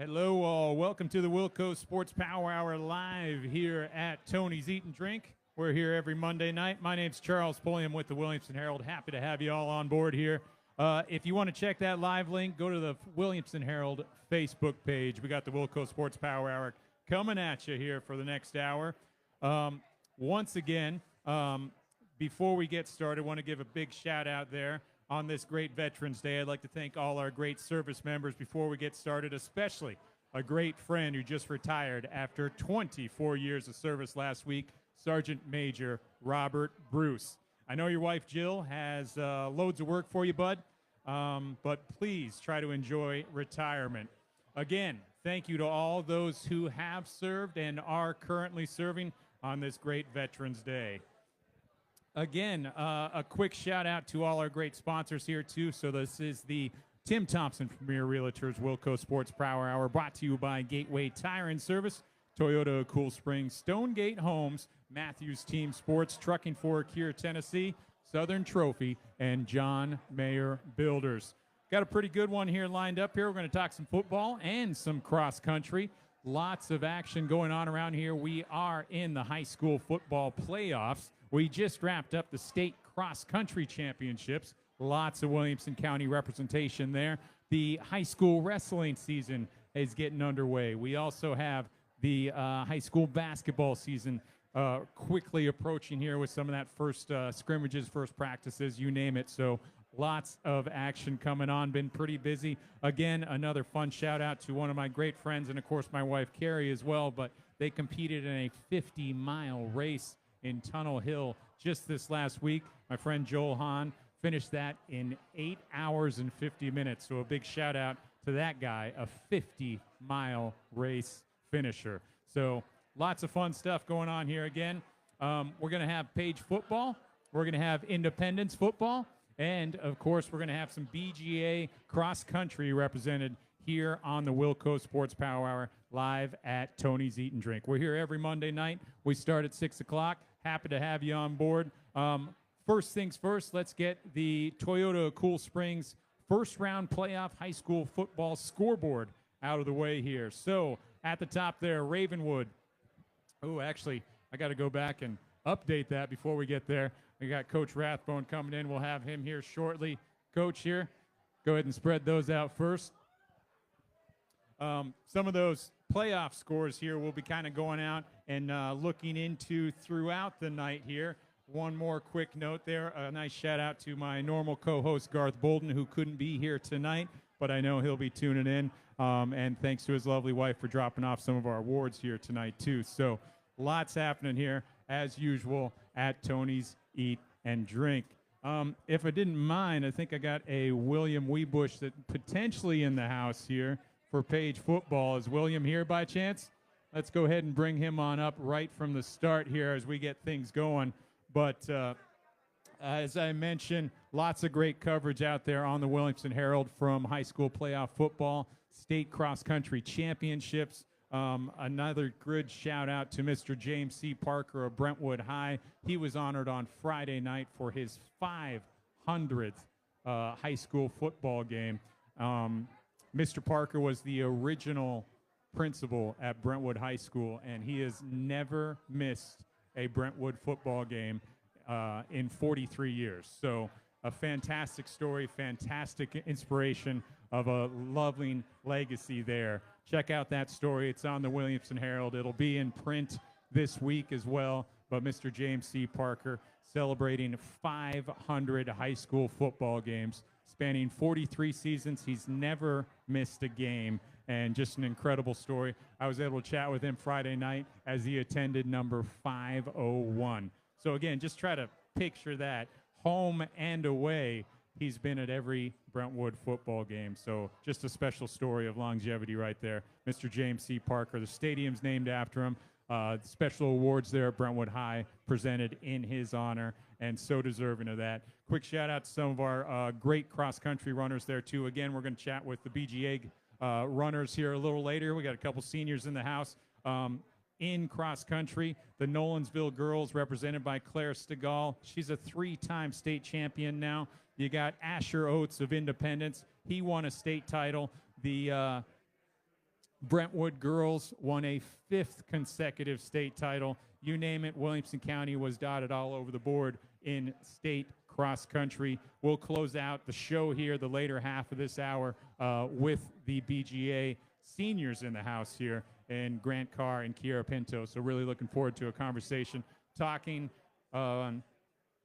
Hello, all. Welcome to the WillCo Sports Power Hour live here at Tony's Eat and Drink. We're here every Monday night. My name's Charles Pulliam with the Williamson Herald. Happy to have you all on board here. If you want to check that live link, go to the Williamson Herald Facebook page. We got the WillCo Sports Power Hour coming at you here for the next hour. Once again, before we get started, I want to give a big shout out there on this great Veterans Day. I'd like to thank all our great service members before we get started, especially a great friend who just retired after 24 years of service last week, Sergeant Major Robert Bruce. I know your wife Jill has loads of work for you, bud, but please try to enjoy retirement. Again, thank you to all those who have served and are currently serving on this great Veterans Day. Again, a quick shout out to all our great sponsors here too. So this is the Tim Thompson Premier Realtors WillCo Sports Power Hour, brought to you by Gateway Tire and Service, Toyota Cool Springs, Stonegate Homes, Matthews Team Sports, Trucking for Kiera, Tennessee, Southern Trophy, and John Mayer Builders. Got a pretty good one here lined up here. We're going to talk some football and some cross country. Lots of action going on around here. We are in the high school football playoffs. We just wrapped up the state cross-country championships. Lots of Williamson County representation there. The high school wrestling season is getting underway. We also have the high school basketball season quickly approaching here with some of that first scrimmages, first practices, you name it. So lots of action coming on. Been pretty busy. Again, another fun shout-out to one of my great friends and, of course, my wife, Carrie, as well. But they competed in a 50-mile race in Tunnel Hill just this last week. My friend Joel Hahn finished that in 8 hours and 50 minutes. So a big shout out to that guy, a 50-mile race finisher. So lots of fun stuff going on here again. We're going to have Page football. We're going to have Independence football. And, of course, we're going to have some BGA cross-country represented here on the WillCo Sports Power Hour live at Tony's Eat and Drink. We're here every Monday night. We start at 6 o'clock. Happy to have you on board. First things first, let's get the Toyota Cool Springs first-round playoff high school football scoreboard out of the way here. So at the top there, Ravenwood. Oh, actually, I got to go back and update that before we get there. We got Coach Rathbone coming in. We'll have him here shortly. Coach here, go ahead and spread those out first. Some of those playoff scores here will be kind of going out and looking into throughout the night here. One more quick note there. A nice shout out to my normal co-host, Garth Bolden, who couldn't be here tonight, but I know he'll be tuning in. And thanks to his lovely wife for dropping off some of our awards here tonight, too. So lots happening here, as usual, at Tony's Eat and Drink. If I didn't mind, I think I got a William Wiebush that potentially in the house here for Page football. Is William here by chance? Let's go ahead and bring him on up right from the start here as we get things going. But as I mentioned, lots of great coverage out there on the Williamson Herald from high school playoff football, state cross-country championships. Another good shout-out to Mr. James C. Parker of Brentwood High. He was honored on Friday night for his 500th high school football game. Mr. Parker was the original principal at Brentwood High School, and he has never missed a Brentwood football game in 43 years. So a fantastic story, fantastic inspiration of a lovely legacy there. Check out that story. It's on the Williamson Herald. It'll be in print this week as well. But Mr. James C. Parker celebrating 500 high school football games, spanning 43 seasons. He's never missed a game, and just an incredible story. I was able to chat with him Friday night as he attended number 501. So, again, just try to picture that. Home and away, he's been at every Brentwood football game. So just a special story of longevity right there. Mr. James C. Parker, the stadium's named after him. Special awards there at Brentwood High presented in his honor, and so deserving of that. Quick shout out to some of our great cross-country runners there, too. Again, we're going to chat with the BGA runners here a little later. We got a couple seniors in the house. In cross-country, the Nolansville girls represented by Claire Stegall. She's a 3-time state champion now. You got Asher Oates of Independence. He won a state title. The Brentwood girls won a 5th consecutive state title. You name it, Williamson County was dotted all over the board in state cross country. We'll close out the show here, the later half of this hour, with the BGA seniors in the house here, and Grant Carr and Kiera Pinto. So really looking forward to a conversation talking on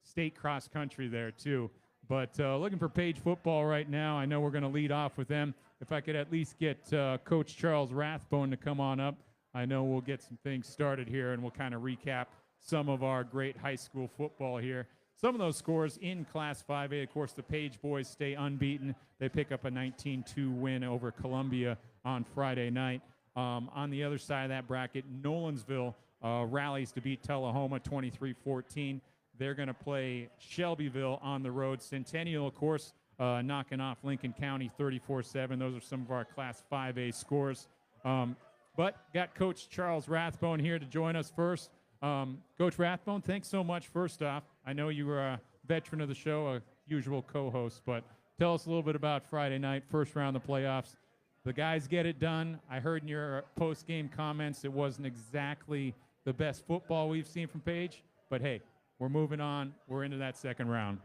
state cross country there too. But looking for Page football right now. I know we're going to lead off with them. If I could at least get Coach Charles Rathbone to come on up, I know we'll get some things started here, and we'll kind of recap some of our great high school football here. Some of those scores in Class 5A, of course, the Page boys stay unbeaten. They pick up a 19-2 win over Columbia on Friday night. On the other side of that bracket, Nolensville rallies to beat Tullahoma 23-14. They're going to play Shelbyville on the road. Centennial, of course, knocking off Lincoln County 34-7. Those are some of our Class 5A scores. But got Coach Charles Rathbone here to join us first. Coach Rathbone, thanks so much. First off, I know you were a veteran of the show, a usual co-host, but tell us a little bit about Friday night, first round of the playoffs. The guys get it done. I heard in your post-game comments it wasn't exactly the best football we've seen from Page, but hey, we're moving on. We're into that second round.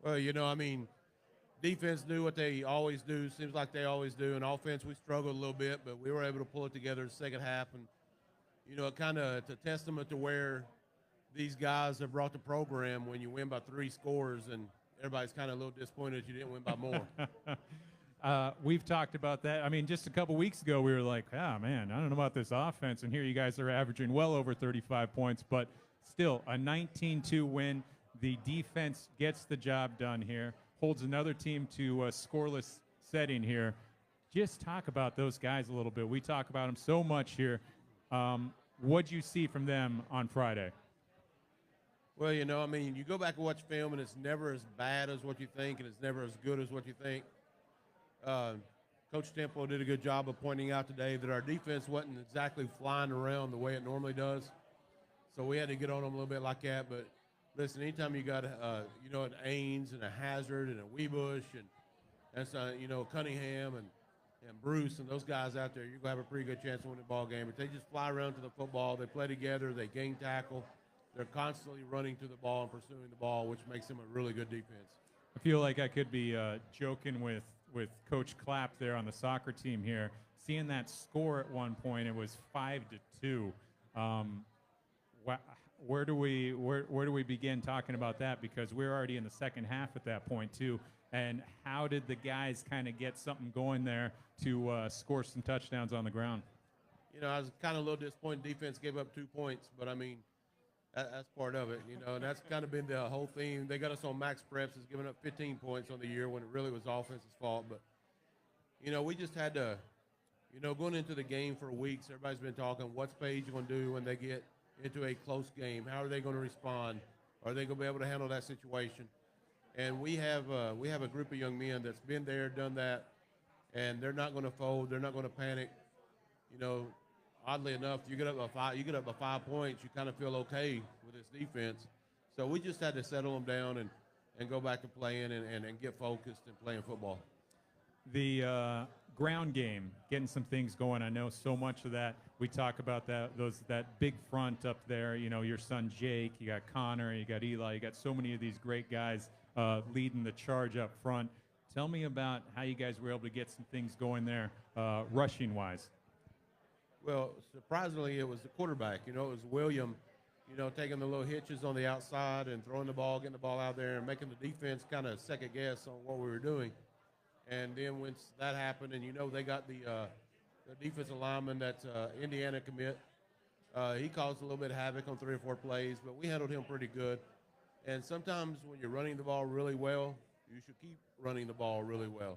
Well, you know, I mean, defense knew what they always do. Seems like they always do. In offense, we struggled a little bit, but we were able to pull it together in the second half. And, you know, it's a testament to where these guys have brought the program when you win by 3 scores, and everybody's kind of a little disappointed that you didn't win by more. We've talked about that. I mean, just a couple weeks ago, we were like, oh, man, I don't know about this offense. And here you guys are averaging well over 35 points, but still a 19-2 win. The defense gets the job done here, holds another team to a scoreless setting here. Just talk about those guys a little bit. We talk about them so much here. What'd you see from them on Friday? Well, you know, I mean, you go back and watch film, and it's never as bad as what you think, and it's never as good as what you think. Coach Temple did a good job of pointing out today that our defense wasn't exactly flying around the way it normally does. So we had to get on them a little bit like that. But listen, anytime you got, you know, an Ains and a Hazard and a Wiebush and you know, Cunningham and Bruce and those guys out there, you're going to have a pretty good chance to win the ball game. But they just fly around to the football. They play together. They gain tackle. They're constantly running to the ball and pursuing the ball, which makes them a really good defense. I feel like I could be joking with Coach Clapp there on the soccer team here. Seeing that score at one point, it was 5-2. Where do we begin talking about that? Because we're already in the second half at that point too. And how did the guys kind of get something going there to score some touchdowns on the ground? You know, I was kind of a little disappointed. Defense gave up 2 points, but I mean, that's part of it, you know, and that's kind of been the whole theme. They got us on max preps as giving up 15 points on the year when it really was offense's fault. But, you know, we just had to, you know, going into the game for weeks, everybody's been talking, what's Page going to do when they get into a close game? How are they going to respond? Are they going to be able to handle that situation? And we have a group of young men that's been there, done that, and they're not going to fold. They're not going to panic. You know, oddly enough, you get up by 5 points, you kind of feel okay with this defense. So we just had to settle them down and go back to playing and get focused and playing football. The ground game, getting some things going. I know so much of that. We talk about that big front up there. You know, your son Jake, you got Connor, you got Eli, you got so many of these great guys leading the charge up front. Tell me about how you guys were able to get some things going there, rushing-wise. Well, surprisingly, it was the quarterback. You know, it was William, you know, taking the little hitches on the outside and throwing the ball, getting the ball out there and making the defense kind of second guess on what we were doing. And then once that happened, and, you know, they got the defensive lineman that's Indiana commit. He caused a little bit of havoc on 3 or 4 plays, but we handled him pretty good. And sometimes when you're running the ball really well, you should keep running the ball really well.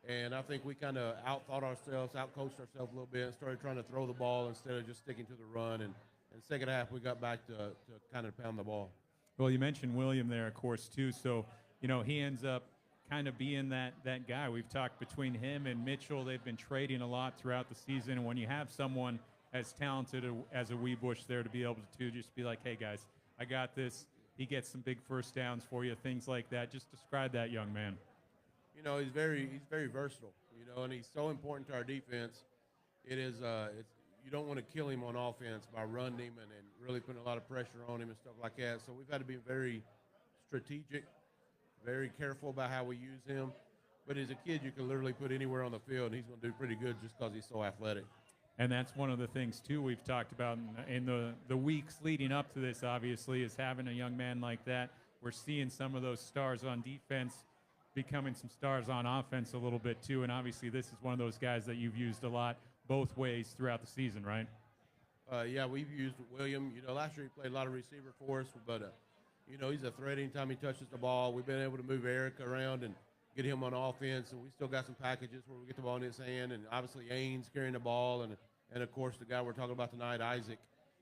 And I think we kind of out-thought ourselves, out-coached ourselves a little bit, and started trying to throw the ball instead of just sticking to the run. And in the second half, we got back to kind of pound the ball. Well, you mentioned William there, of course, too. So, you know, he ends up kind of being that guy. We've talked between him and Mitchell. They've been trading a lot throughout the season. And when you have someone as talented as a Wiebush there to be able to just be like, hey, guys, I got this. He gets some big first downs for you, things like that. Just describe that young man. You know, he's very versatile, you know, and he's so important to our defense. it is. You don't want to kill him on offense by running him and really putting a lot of pressure on him and stuff like that. So we've had to be very strategic, very careful about how we use him. But as a kid, you can literally put anywhere on the field, and he's going to do pretty good just because he's so athletic. And that's one of the things, too, we've talked about in the weeks leading up to this, obviously, is having a young man like that. We're seeing some of those stars on defense becoming some stars on offense a little bit, too. And obviously this is one of those guys that you've used a lot both ways throughout the season, right? Yeah, we've used William. Last year he played a lot of receiver for us, but, he's a threat anytime he touches the ball. We've been able to move Eric around and get him on offense, and we still got some packages where we get the ball in his hand, and obviously Ains carrying the ball, and of course the guy we're talking about tonight, Isaac.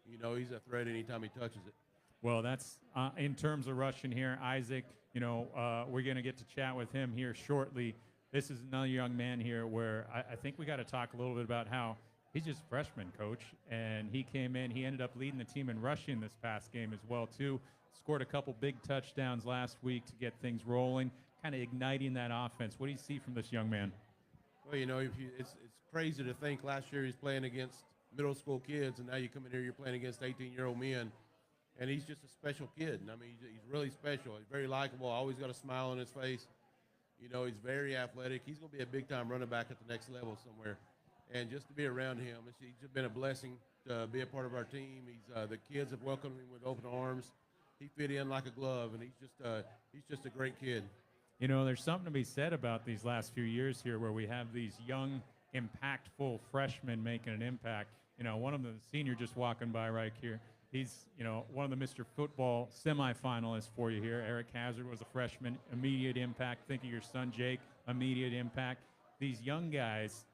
He's a threat anytime he touches it. Well, that's in terms of rushing here, Isaac. We're going to get to chat with him here shortly. This is another young man here where I think we got to talk a little bit about how he's just a freshman, Coach, and he came in. He ended up leading the team in rushing this past game as well, too. Scored a couple big touchdowns last week to get things rolling, kind of igniting that offense. What do you see from this young man? Well, it's crazy to think last year he's playing against middle school kids, and now you come in here, you're playing against 18-year-old men, and he's just a special kid. And I mean, he's really special. He's very likable, always got a smile on his face. He's very athletic. He's going to be a big-time running back at the next level somewhere. And just to be around him, he's just been a blessing to be a part of our team. The kids have welcomed him with open arms. He fit in like a glove, and he's just a great kid. There's something to be said about these last few years here where we have these young, impactful freshmen making an impact. One of them, the senior just walking by right here, he's, one of the Mr. Football semifinalists for you here. Eric Hazard was a freshman, immediate impact. Think of your son, Jake, immediate impact. These young guys,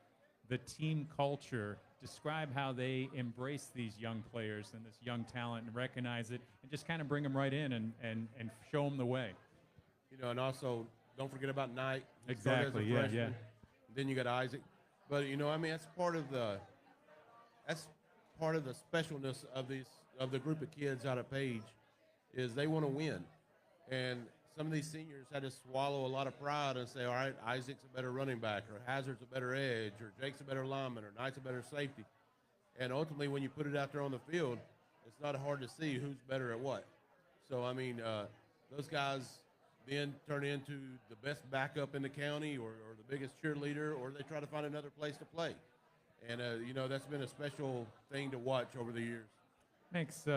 the team culture, describe how they embrace these young players and this young talent and recognize it and just kind of bring them right in and show them the way. And also don't forget about Knight. Exactly, yeah. Then you got Isaac. But, that's part of the specialness of the group of kids out at Page is they want to win. And some of these seniors had to swallow a lot of pride and say, all right, Isaac's a better running back, or Hazard's a better edge, or Jake's a better lineman, or Knight's a better safety. And ultimately, when you put it out there on the field, it's not hard to see who's better at what. So, those guys then turn into the best backup in the county or the biggest cheerleader, or they try to find another place to play. And, that's been a special thing to watch over the years. Makes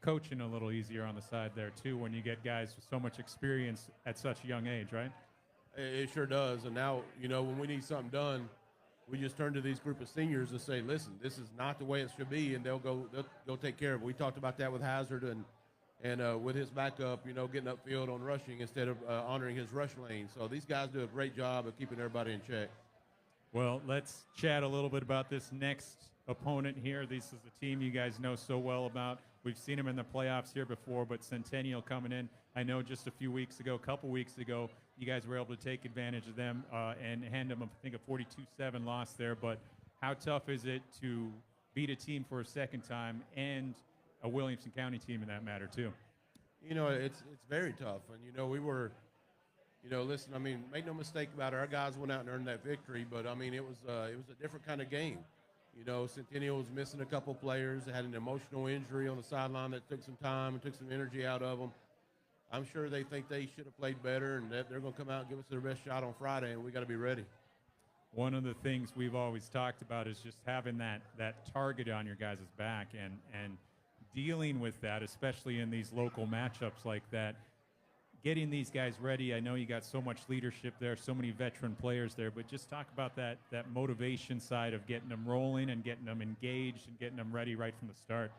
coaching a little easier on the side there, too, when you get guys with so much experience at such a young age, right? It sure does. And now, when we need something done, we just turn to these group of seniors and say, listen, this is not the way it should be, and they'll go take care of it. We talked about that with Hazard and with his backup, getting upfield on rushing instead of honoring his rush lane. So these guys do a great job of keeping everybody in check. Well, let's chat a little bit about this next opponent here. This is the team you guys know so well about. We've seen them in the playoffs here before, but Centennial coming in. I know just a couple weeks ago, you guys were able to take advantage of them and hand them, I think, a 42-7 loss there. But how tough is it to beat a team for a second time and a Williamson County team in that matter, too? It's very tough. And, we were – listen, make no mistake about it. Our guys went out and earned that victory, but, it was a different kind of game. Centennial was missing a couple players. They had an emotional injury on the sideline that took some time and took some energy out of them. I'm sure they think they should have played better, and that they're going to come out and give us their best shot on Friday, and we got to be ready. One of the things we've always talked about is just having that target on your guys' back and dealing with that, especially in these local matchups like that. Getting these guys ready. I know you got so much leadership there, so many veteran players there, but just talk about that motivation side of getting them rolling and getting them engaged and getting them ready right from the start.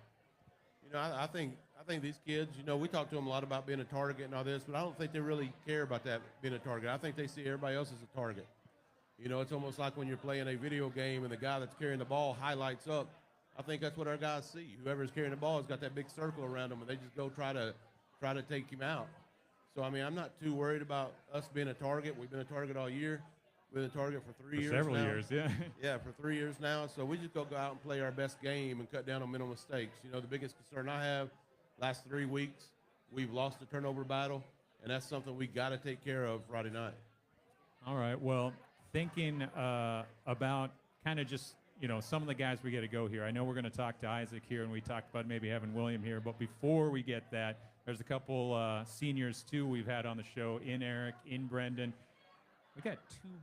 I think these kids, we talk to them a lot about being a target and all this, but I don't think they really care about that being a target. I think they see everybody else as a target. It's almost like when you're playing a video game and the guy that's carrying the ball highlights up. I think that's what our guys see. Whoever's carrying the ball has got that big circle around them, and they just go try to take him out. So, I'm not too worried about us being a target. We've been a target all year. We've been a target for 3 years now. Several years, yeah. Yeah, for 3 years now. So we just go out and play our best game and cut down on mental mistakes. The biggest concern I have, last 3 weeks, we've lost the turnover battle, and that's something we got to take care of Friday night. All right. Well, thinking about kind of just, some of the guys we get to go here. I know we're going to talk to Isaac here, and we talked about maybe having William here. But before we get that, there's a couple seniors, too, we've had on the show, in Eric, in Brendan. We got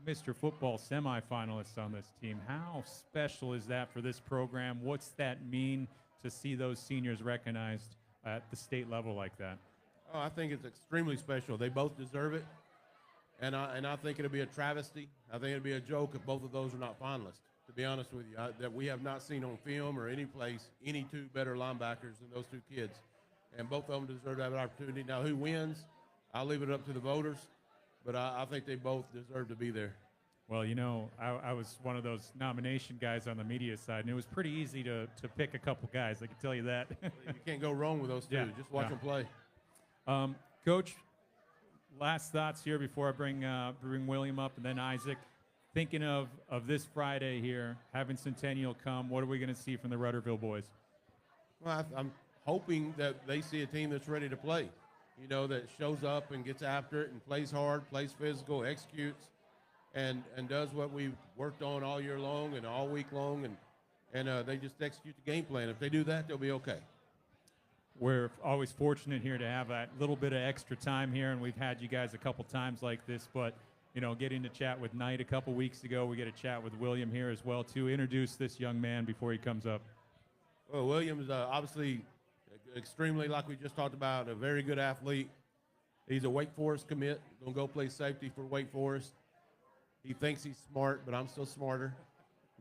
2 Mr. Football semifinalists on this team. How special is that for this program? What's that mean to see those seniors recognized at the state level like that? Oh, I think it's extremely special. They both deserve it. And I think it'll be a travesty. I think it'll be a joke if both of those are not finalists, to be honest with you, that we have not seen on film or any place any 2 better linebackers than those 2 kids. And both of them deserve to have an opportunity. Now, who wins, I'll leave it up to the voters, but I think they both deserve to be there. Well, I was one of those nomination guys on the media side, and it was pretty easy to pick a couple guys. I can tell you that. You can't go wrong with those 2. Yeah, Just watch them play. Coach, last thoughts here before I bring William up and then Isaac. Thinking of this Friday here, having Centennial come, what are we going to see from the Rudderville boys? Well, I'm hoping that they see a team that's ready to play, that shows up and gets after it and plays hard, plays physical, executes, and does what we worked on all year long and all week long, and they just execute the game plan. If they do that, they'll be okay. We're always fortunate here to have a little bit of extra time here, and we've had you guys a couple times like this, but getting to chat with Knight a couple weeks ago, we get to chat with William here as well, to introduce this young man before he comes up. Well, William's obviously extremely, like we just talked about, a very good athlete. He's a Wake Forest commit, going to go play safety for Wake Forest. He thinks he's smart, but I'm still smarter.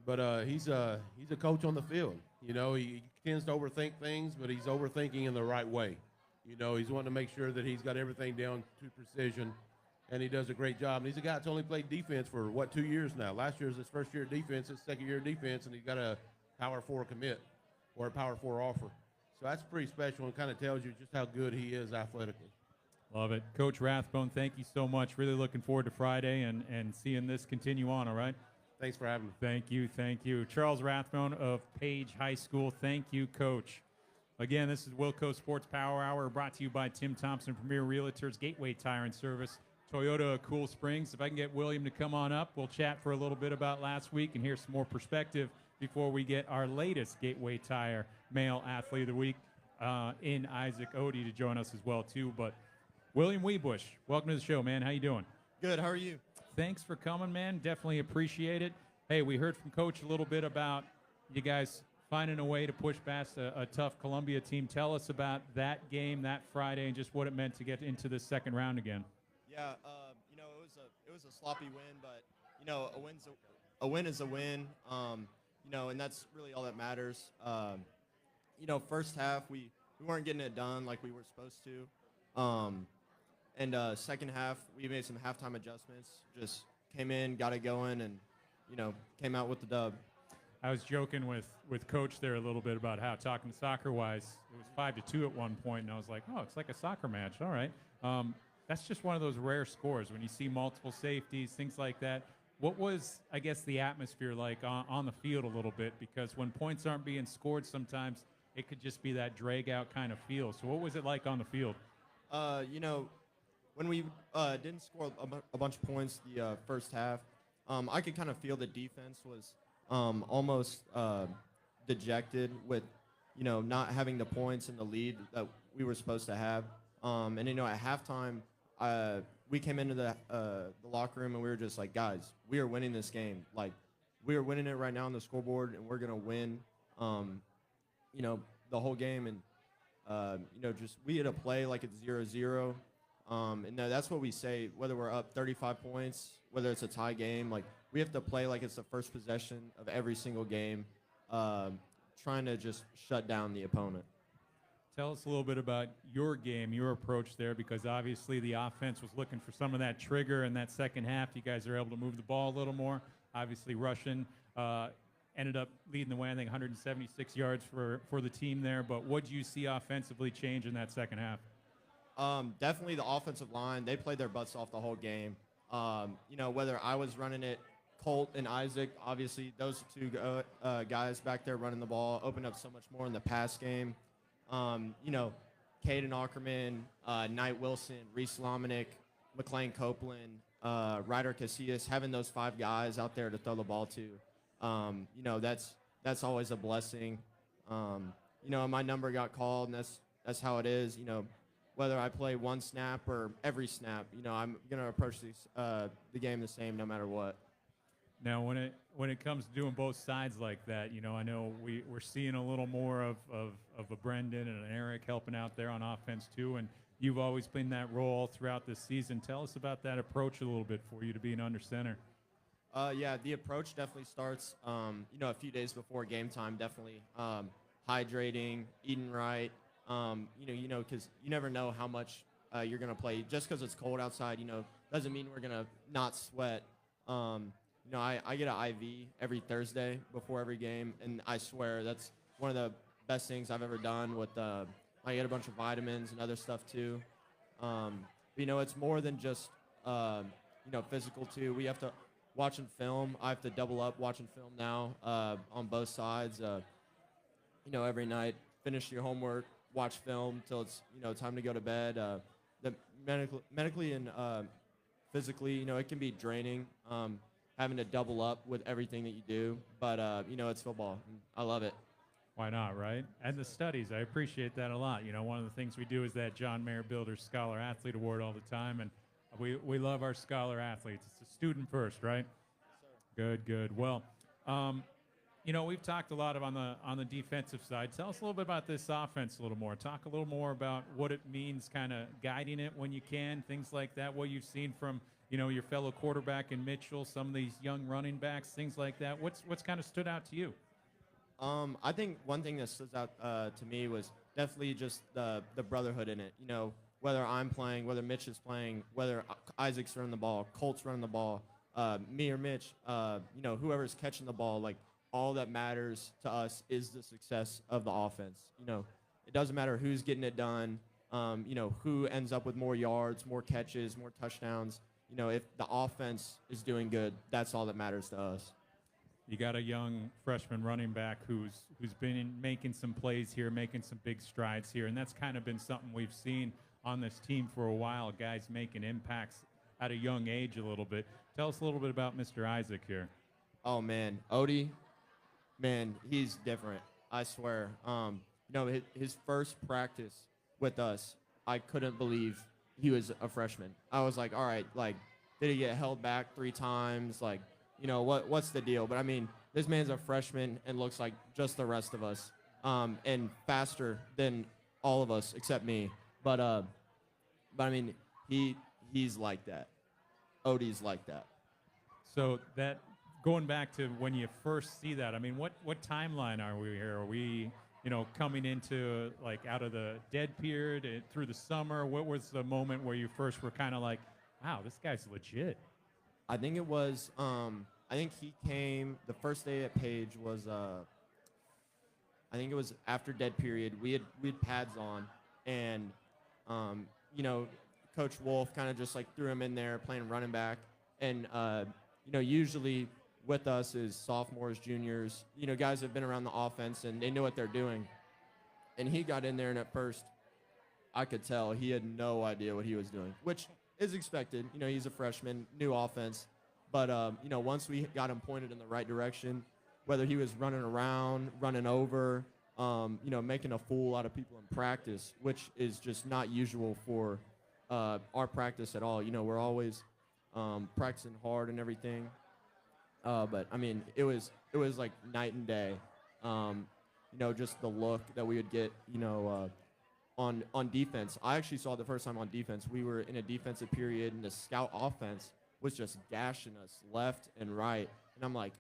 But he's a coach on the field. He tends to overthink things, but he's overthinking in the right way. He's wanting to make sure that he's got everything down to precision, and he does a great job. And he's a guy that's only played defense for, 2 years now. Last year was his first year of defense, his second year of defense, and he's got a Power 4 commit or a Power 4 offer. So that's pretty special and kind of tells you just how good he is athletically. Love it. Coach Rathbone, thank you so much. Really looking forward to Friday and seeing this continue on, all right? Thanks for having me. Thank you. Charles Rathbone of Page High School. Thank you, Coach. Again, this is WillCo Sports Power Hour, brought to you by Tim Thompson, Premier Realtors, Gateway Tire and Service, Toyota of Cool Springs. If I can get William to come on up, we'll chat for a little bit about last week and hear some more perspective before we get our latest Gateway Tire Male Athlete of the Week in Isaac Otey to join us as well, too. But William Wiebush, welcome to the show, man. How you doing? Good. How are you? Thanks for coming, man. Definitely appreciate it. Hey, we heard from Coach a little bit about you guys finding a way to push past a tough Columbia team. Tell us about that game that Friday and just what it meant to get into the second round again. Yeah, it was a sloppy win, but a win is a win. And that's really all that matters. First half we weren't getting it done like we were supposed to. And second half, we made some halftime adjustments, just came in, got it going, and, came out with the dub. I was joking with Coach there a little bit about how, talking soccer-wise, it was 5-2 at one point, and I was like, oh, it's like a soccer match. All right. That's just one of those rare scores when you see multiple safeties, things like that. What was, I guess, the atmosphere like on the field a little bit? Because when points aren't being scored sometimes, it could just be that drag-out kind of feel. So what was it like on the field? When we didn't score a bunch of points the first half, I could kind of feel the defense was almost dejected with, not having the points and the lead that we were supposed to have. And at halftime, we came into the locker room and we were just like, guys, we are winning this game. Like, we are winning it right now on the scoreboard, and we're gonna win, the whole game. And just we had to play like it's 0-0. And that's what we say, whether we're up 35 points, whether it's a tie game, like we have to play like it's the first possession of every single game, trying to just shut down the opponent. Tell us a little bit about your game, your approach there, because obviously the offense was looking for some of that trigger in that second half. You guys are able to move the ball a little more. Obviously, Russian ended up leading the way, I think 176 yards for the team there. But what do you see offensively change in that second half? Definitely the offensive line. They played their butts off the whole game. Whether I was running it, Colt and Isaac, obviously those two guys back there running the ball opened up so much more in the pass game. Caden Ackerman, Knight Wilson, Reese Lominick, McLean Copeland, Ryder Casillas, having those five guys out there to throw the ball to, That's always a blessing. My number got called, and that's how it is. Whether I play one snap or every snap, I'm gonna approach the game the same no matter what. Now, when it comes to doing both sides like that, I know we're seeing a little more of a Brendan and an Eric helping out there on offense too, and you've always been that role throughout this season. Tell us about that approach a little bit for you to being under center. Yeah, the approach definitely starts, a few days before game time. Definitely hydrating, eating right. Because you never know how much you're gonna play. Just because it's cold outside, doesn't mean we're gonna not sweat. I get an IV every Thursday before every game, and I swear that's one of the best things I've ever done. I get a bunch of vitamins and other stuff too. It's more than just physical too. We have to watching film. I have to double up watching film now on both sides. Every night, finish your homework, watch film till it's time to go to bed. The medically and physically, it can be draining. Having to double up with everything that you do, but it's football. I love it. Why not, right? And the studies, I appreciate that a lot. One of the things we do is that John Mayer Builder Scholar Athlete Award all the time, and we love our scholar athletes. It's a student first, right? Yes, sir. Good. Well, we've talked a lot on the defensive side. Tell us a little bit about this offense a little more. Talk a little more about what it means, kind of guiding it when you can, things like that. What you've seen from your fellow quarterback in Mitchell, some of these young running backs, things like that. What's kind of stood out to you? I think one thing that stood out to me was definitely just the brotherhood in it. Whether I'm playing, whether Mitch is playing, whether Isaac's running the ball, Colt's running the ball, me or Mitch, whoever's catching the ball, like all that matters to us is the success of the offense. It doesn't matter who's getting it done, who ends up with more yards, more catches, more touchdowns. If the offense is doing good, that's all that matters to us. You got a young freshman running back who's been making some plays here, making some big strides here, and that's kind of been something we've seen on this team for a while, guys making impacts at a young age a little bit. Tell us a little bit about Mr. Isaac here. Oh, man. Otey, man, he's different. I swear. His first practice with us, I couldn't believe he was a freshman. I was like, all right, did he get held back 3 times? What's the deal? But, this man's a freshman and looks like just the rest of us, and faster than all of us except me. But he's like that. Otey's like that. So that going back to when you first see that, what timeline are we here? Are we, coming into out of the dead period through the summer? What was the moment where you first were kind of like, wow, this guy's legit? I think it was. I think he came the first day at Page was. I think it was after dead period. We had pads on, and Coach Wolf kind of just threw him in there playing running back, and usually with us is sophomores, juniors, guys that have been around the offense and they know what they're doing. And he got in there, and at first, I could tell he had no idea what he was doing, which is expected. He's a freshman, new offense. But, once we got him pointed in the right direction, whether he was running around, running over, making a fool out of people in practice, which is just not usual for our practice at all. We're always practicing hard and everything. But it was like night and day. Just the look that we would get, on defense. I actually saw it the first time on defense. We were in a defensive period, and the scout offense was just gashing us left and right. And I'm like,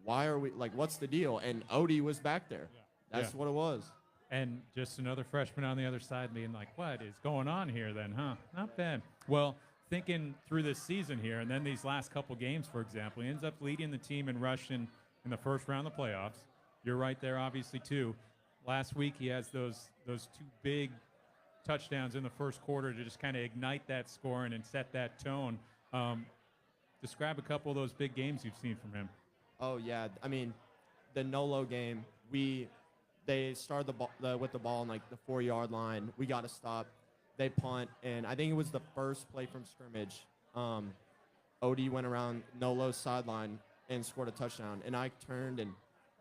why are we what's the deal? And Otey was back there. Yeah. That's what it was. And just another freshman on the other side being like, what is going on here then, huh? Not bad. Well, thinking through this season here, and then these last couple games, for example, he ends up leading the team in rushing in the first round of the playoffs. You're right there, obviously, too. Last week, he has those 2 big touchdowns in the first quarter to just kind of ignite that scoring and set that tone. Describe a couple of those big games you've seen from him. Oh, yeah. The Nolo game, they started with the ball on the 4-yard line. We got to stop. They punt, and I think it was the first play from scrimmage. Otey went around Nolo's sideline and scored a touchdown. And I turned, and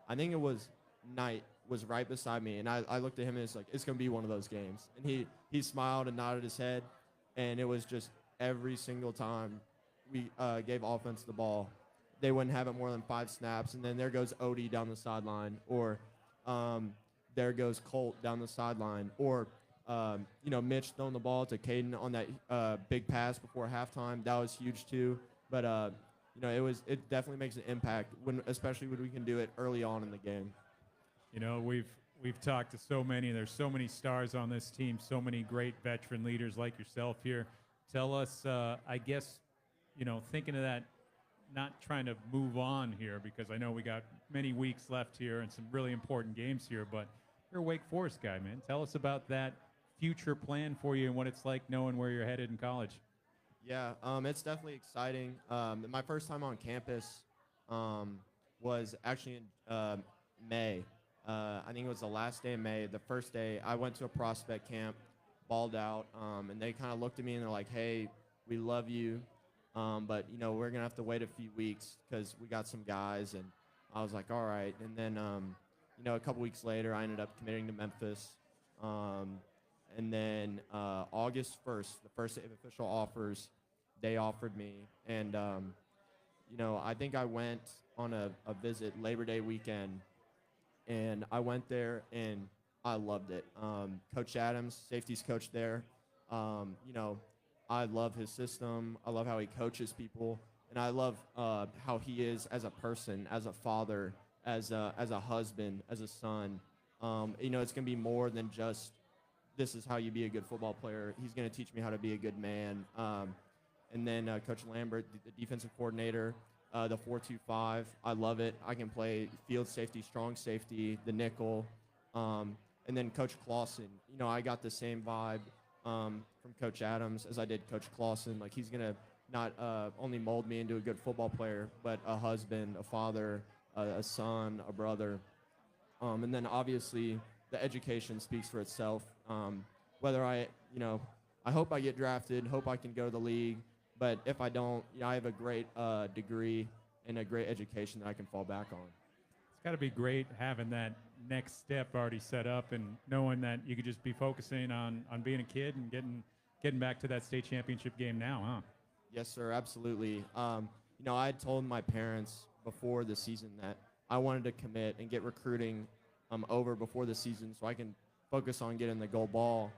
I think it was Knight was right beside me, and I looked at him and it's like, it's going to be one of those games. And he smiled and nodded his head, and it was just every single time we gave offense the ball, they wouldn't have it more than 5 snaps, and then there goes Otey down the sideline, or there goes Colt down the sideline, or Mitch throwing the ball to Caden on that big pass before halftime. That was huge too. But it definitely makes an impact especially when we can do it early on in the game. We've talked to so many. There's so many stars on this team, so many great veteran leaders like yourself here. Tell us, I guess, thinking of that, not trying to move on here because I know we got many weeks left here and some really important games here, but you're a Wake Forest guy, man. Tell us about that future plan for you and what it's like knowing where you're headed in college. Yeah, it's definitely exciting. My first time on campus was actually in May. I think it was the last day of May. The first day, I went to a prospect camp, balled out, and they kind of looked at me and they're like, hey, we love you, but, we're going to have to wait a few weeks because we got some guys. And I was like, all right. And then, a couple weeks later, I ended up committing to Memphis. And then August 1st, the first day of official offers, they offered me. And, I think I went on a visit Labor Day weekend, and I went there, and I loved it. Coach Adams, safeties coach there, I love his system. I love how he coaches people, and I love how he is as a person, as a father, as a husband, as a son. It's going to be more than just this is how you be a good football player. He's going to teach me how to be a good man. And then Coach Lambert, the defensive coordinator, the 4-2-5. I love it. I can play field safety, strong safety, the nickel. And then Coach Clausen. I got the same vibe from Coach Adams as I did Coach Clausen. Like, he's going to not only mold me into a good football player, but a husband, a father, a son, a brother. And then obviously the education speaks for itself. Whether I hope I get drafted, hope I can go to the league. But if I don't, I have a great degree and a great education that I can fall back on. It's got to be great having that next step already set up and knowing that you could just be focusing on being a kid and getting back to that state championship game now, huh? Yes, sir, absolutely. I had told my parents before the season that I wanted to commit and get recruiting over before the season so I can focus on getting the gold ball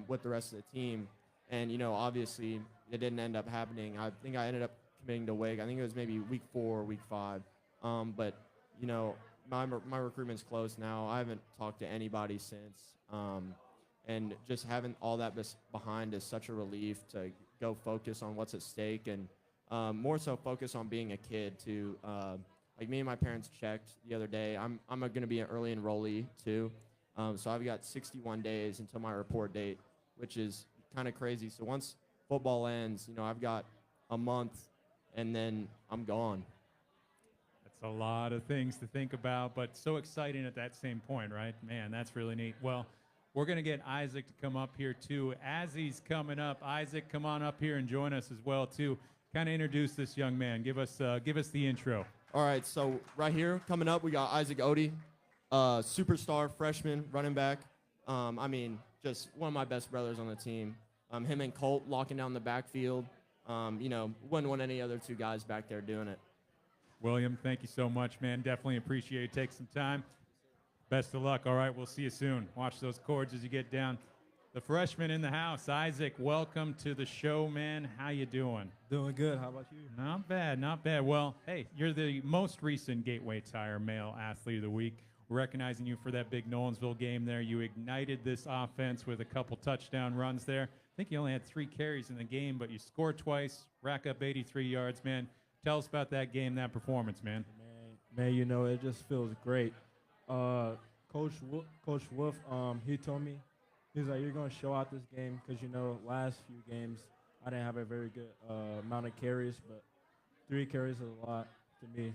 with the rest of the team. And, obviously, it didn't end up happening. I think I ended up committing to Wake. I think it was maybe week 4 or week 5. But, my recruitment's closed now. I haven't talked to anybody since. And just having all that behind is such a relief to go focus on what's at stake and more so focus on being a kid, too. Like, me and my parents checked the other day. I'm going to be an early enrollee, too. So I've got 61 days until my report date, which is kind of crazy. So once football ends, I've got a month, and then I'm gone. That's a lot of things to think about, but so exciting at that same point, right? Man, that's really neat. Well, we're going to get Isaac to come up here, too. As he's coming up, Isaac, come on up here and join us as well, too. Kind of introduce this young man. Give us the intro. All right, so right here, coming up, we got Isaac Otey, superstar freshman running back. Just one of my best brothers on the team. Him and Colt locking down the backfield. Wouldn't want any other 2 guys back there doing it. William, thank you so much, man. Definitely appreciate you taking some time. Best of luck. All right, we'll see you soon. Watch those cords as you get down. The freshman in the house, Isaac, welcome to the show, man. How you doing? Doing good. How about you? Not bad, not bad. Well, hey, you're the most recent Gateway Tire Male Athlete of the Week. We're recognizing you for that big Nolensville game there. You ignited this offense with a couple touchdown runs there. I think you only had 3 carries in the game, but you scored twice, rack up 83 yards, man. Tell us about that game, that performance, man. Man, it just feels great. Coach Wolf, he told me, he's like, you're going to show out this game because, last few games I didn't have a very good amount of carries, but 3 carries is a lot to me.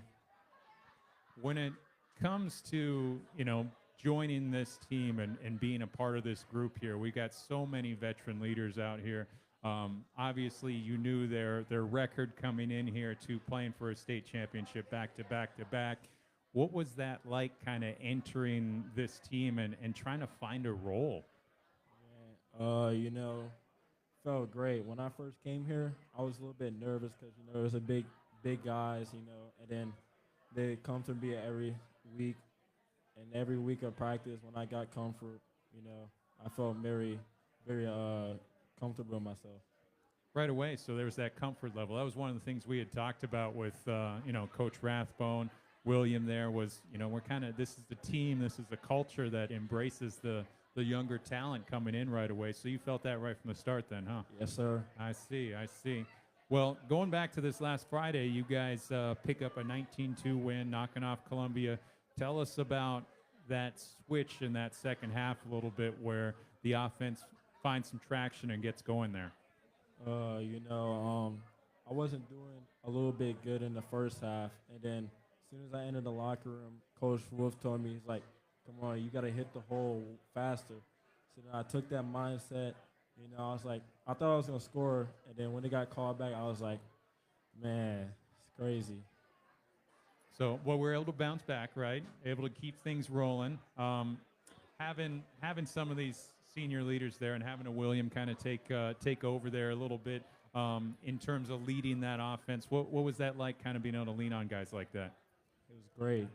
When it comes to, joining this team and being a part of this group here, we got so many veteran leaders out here. Obviously, you knew their record coming in here to playing for a state championship back to back to back. What was that like, kind of entering this team and trying to find a role? You know, felt great. When I first came here, I was a little bit nervous because, you know, it was a big guys, you know, and then they come to me every week. And every week of practice, when I got comfort, you know, I felt very comfortable with myself. Right away. So there was that comfort level. That was one of the things we had talked about with, Coach Rathbone. William there was, this is the team, this is the culture that embraces the younger talent coming in right away. So you felt that right from the start then, huh? Yes, sir. I see. Well, going back to this last Friday, you guys pick up a 19-2 win, knocking off Columbia. Tell us about that switch in that second half a little bit where the offense finds some traction and gets going there. I wasn't doing a little bit good in the first half, and then as soon as I entered the locker room, Coach Wolf told me, he's like, come on, you got to hit the hole faster. So then I took that mindset, I was like, I thought I was going to score, and then when it got called back, I was like, man, it's crazy. So, we're able to bounce back, right? Able to keep things rolling. Having some of these senior leaders there and having a William kind of take over there a little bit in terms of leading that offense. What was that like, kind of being able to lean on guys like that? It was great.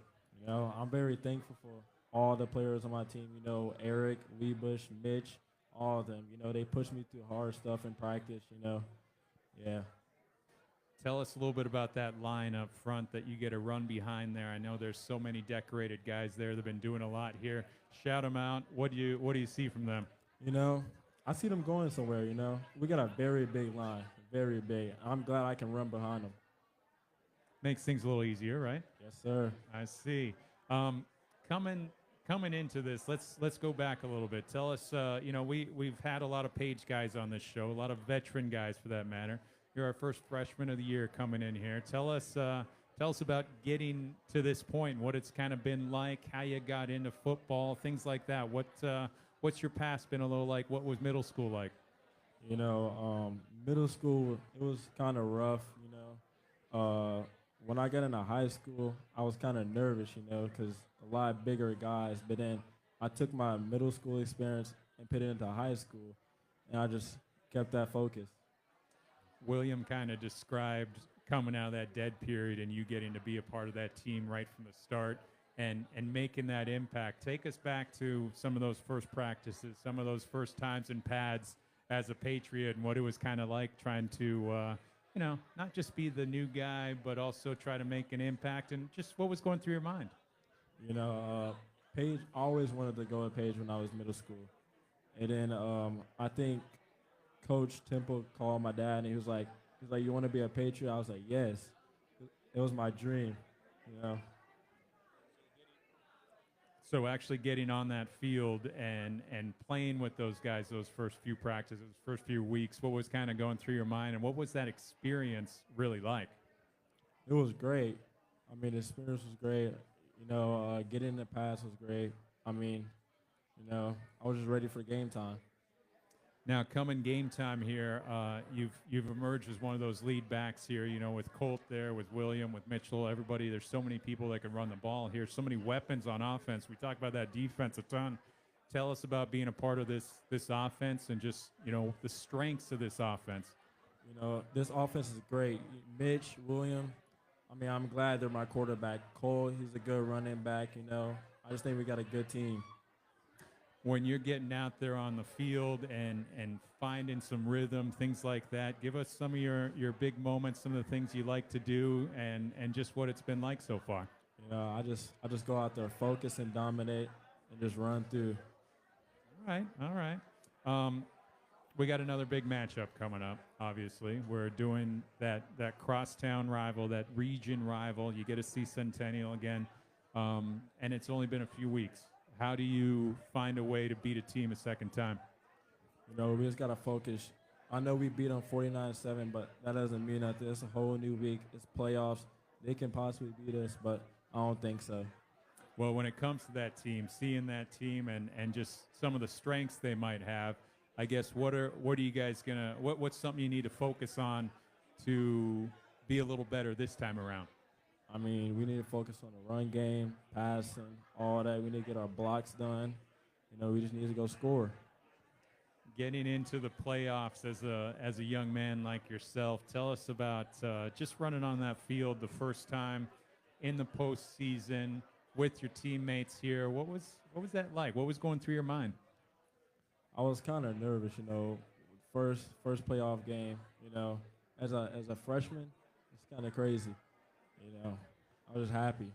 I'm very thankful for all the players on my team. Eric, Wiebush, Mitch, all of them. They pushed me through hard stuff in practice. Yeah. Tell us a little bit about that line up front that you get a run behind there. I know there's so many decorated guys there. They've been doing a lot here. Shout them out. What do you see from them? I see them going somewhere. We got a very big line, very big. I'm glad I can run behind them. Makes things a little easier, right? Yes, sir. I see. Coming into this, let's go back a little bit. Tell us, we've had a lot of Page guys on this show, a lot of veteran guys for that matter. You're our first freshman of the year coming in here. Tell us about getting to this point, what it's kind of been like, how you got into football, things like that. What's your past been a little like? What was middle school like? Middle school, it was kind of rough, when I got into high school, I was kind of nervous, because a lot of bigger guys. But then I took my middle school experience and put it into high school, and I just kept that focus. William kind of described coming out of that dead period and you getting to be a part of that team right from the start and making that impact. Take us back to some of those first practices, some of those first times in pads as a Patriot and what it was kind of like trying to, not just be the new guy, but also try to make an impact and just what was going through your mind? Page always wanted to go to Page when I was middle school. And then I think Coach Temple called my dad, and he was like, you want to be a Patriot? I was like, yes. It was my dream, So actually getting on that field and playing with those guys those first few practices, first few weeks, what was kind of going through your mind, and what was that experience really like? It was great. The experience was great. Getting in the pass was great. I was just ready for game time. Now, coming game time here, you've emerged as one of those lead backs here, with Colt there, with William, with Mitchell, everybody. There's so many people that can run the ball here, so many weapons on offense. We talk about that defense a ton. Tell us about being a part of this offense and just, the strengths of this offense. This offense is great. Mitch, William, I'm glad they're my quarterback. Cole, he's a good running back, I just think we got a good team. When you're getting out there on the field and finding some rhythm, things like that, give us some of your big moments, some of the things you like to do, and just what it's been like so far. I just go out there, focus and dominate, and just run through. All right. We got another big matchup coming up, obviously. We're doing that crosstown rival, that region rival. You get to see Centennial again, and it's only been a few weeks. How do you find a way to beat a team a second time? We just got to focus. I know we beat them 49-7, but that doesn't mean nothing. It's a whole new week. It's playoffs. They can possibly beat us, but I don't think so. Well, when it comes to that team, seeing that team and just some of the strengths they might have, I guess what are you guys gonna what's something you need to focus on to be a little better this time around? I mean, we need to focus on the run game, passing, all that. We need to get our blocks done. We just need to go score. Getting into the playoffs as a young man like yourself, tell us about just running on that field the first time in the postseason with your teammates here. What was that like? What was going through your mind? I was kind of nervous, first playoff game. As a freshman, it's kind of crazy. I was just happy.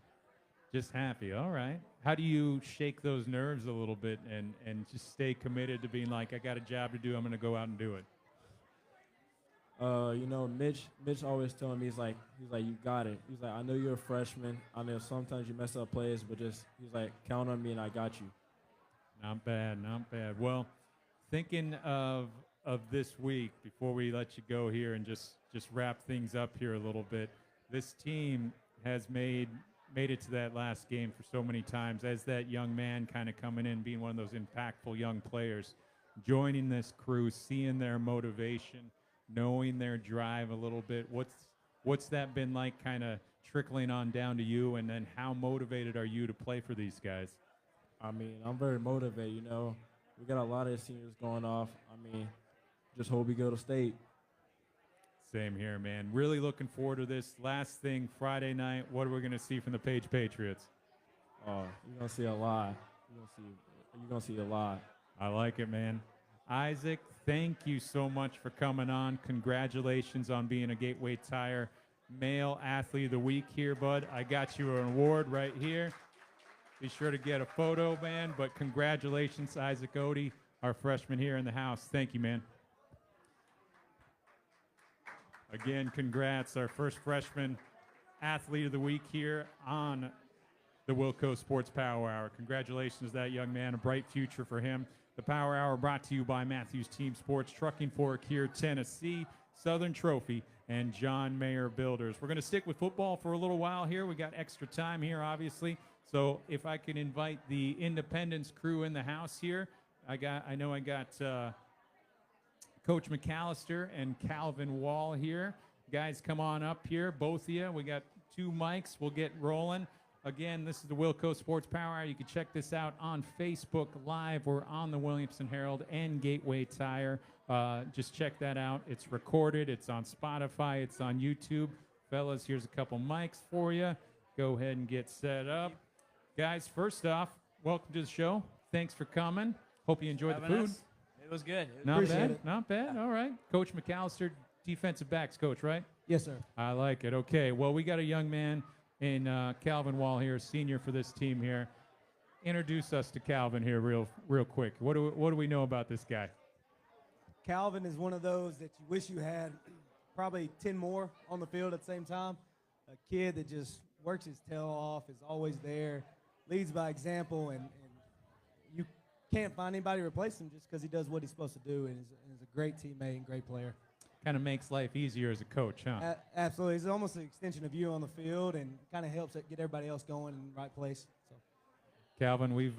Just happy. All right. How do you shake those nerves a little bit and just stay committed to being like, I got a job to do. I'm going to go out and do it. Mitch always telling me, he's like, you got it. He's like, I know you're a freshman. I know sometimes you mess up plays, but he's like, count on me and I got you. Not bad, not bad. Well, thinking of this week, before we let you go here and just wrap things up here a little bit, this team has made it to that last game for so many times as that young man kind of coming in, being one of those impactful young players, joining this crew, seeing their motivation, knowing their drive a little bit. What's that been like kind of trickling on down to you, and then how motivated are you to play for these guys? I mean, I'm very motivated, We got a lot of seniors going off. I mean, just hope we go to state. Same here, man. Really looking forward to this. Last thing, Friday night, what are we going to see from the Page Patriots? Oh, you're going to see a lot. You're going to see a lot. I like it, man. Isaac, thank you so much for coming on. Congratulations on being a Gateway Tire Male Athlete of the Week here, bud. I got you an award right here. Be sure to get a photo, man. But congratulations, Isaac Otey, our freshman here in the house. Thank you, man. Again, congrats, our first freshman athlete of the week here on the WillCo Sports Power Hour. Congratulations to that young man, a bright future for him. The Power Hour brought to you by Matthews Team Sports, Trucking Fork here, Tennessee, Southern Trophy, and John Mayer Builders. We're going to stick with football for a little while here. We got extra time here, obviously. So if I can invite the Independence crew in the house here, I know I got Coach McAllister and Calvin Wall here. Guys, come on up here, both of you. We got 2 mics. We'll get rolling. Again, this is the WillCo Sports Power Hour. You can check this out on Facebook Live. We're on the Williamson Herald and Gateway Tire. Just check that out. It's recorded. It's on Spotify. It's on YouTube. Fellas, here's a couple mics for you. Go ahead and get set up. Guys, first off, welcome to the show. Thanks for coming. Hope you enjoyed the food. It was good. Not bad. Not bad. All right. Coach McAllister, defensive backs coach, right? Yes, sir. I like it. Okay. Well, we got a young man in Calvin Wall here, senior for this team here. Introduce us to Calvin here real quick. What do we know about this guy? Calvin is one of those that you wish you had probably 10 more on the field at the same time. A kid that just works his tail off, is always there, leads by example, and you can't find anybody to replace him just because he does what he's supposed to do, and is a great teammate and great player. Kind of makes life easier as a coach, huh? Absolutely. He's almost an extension of you on the field and kind of helps get everybody else going in the right place. So, Calvin, we've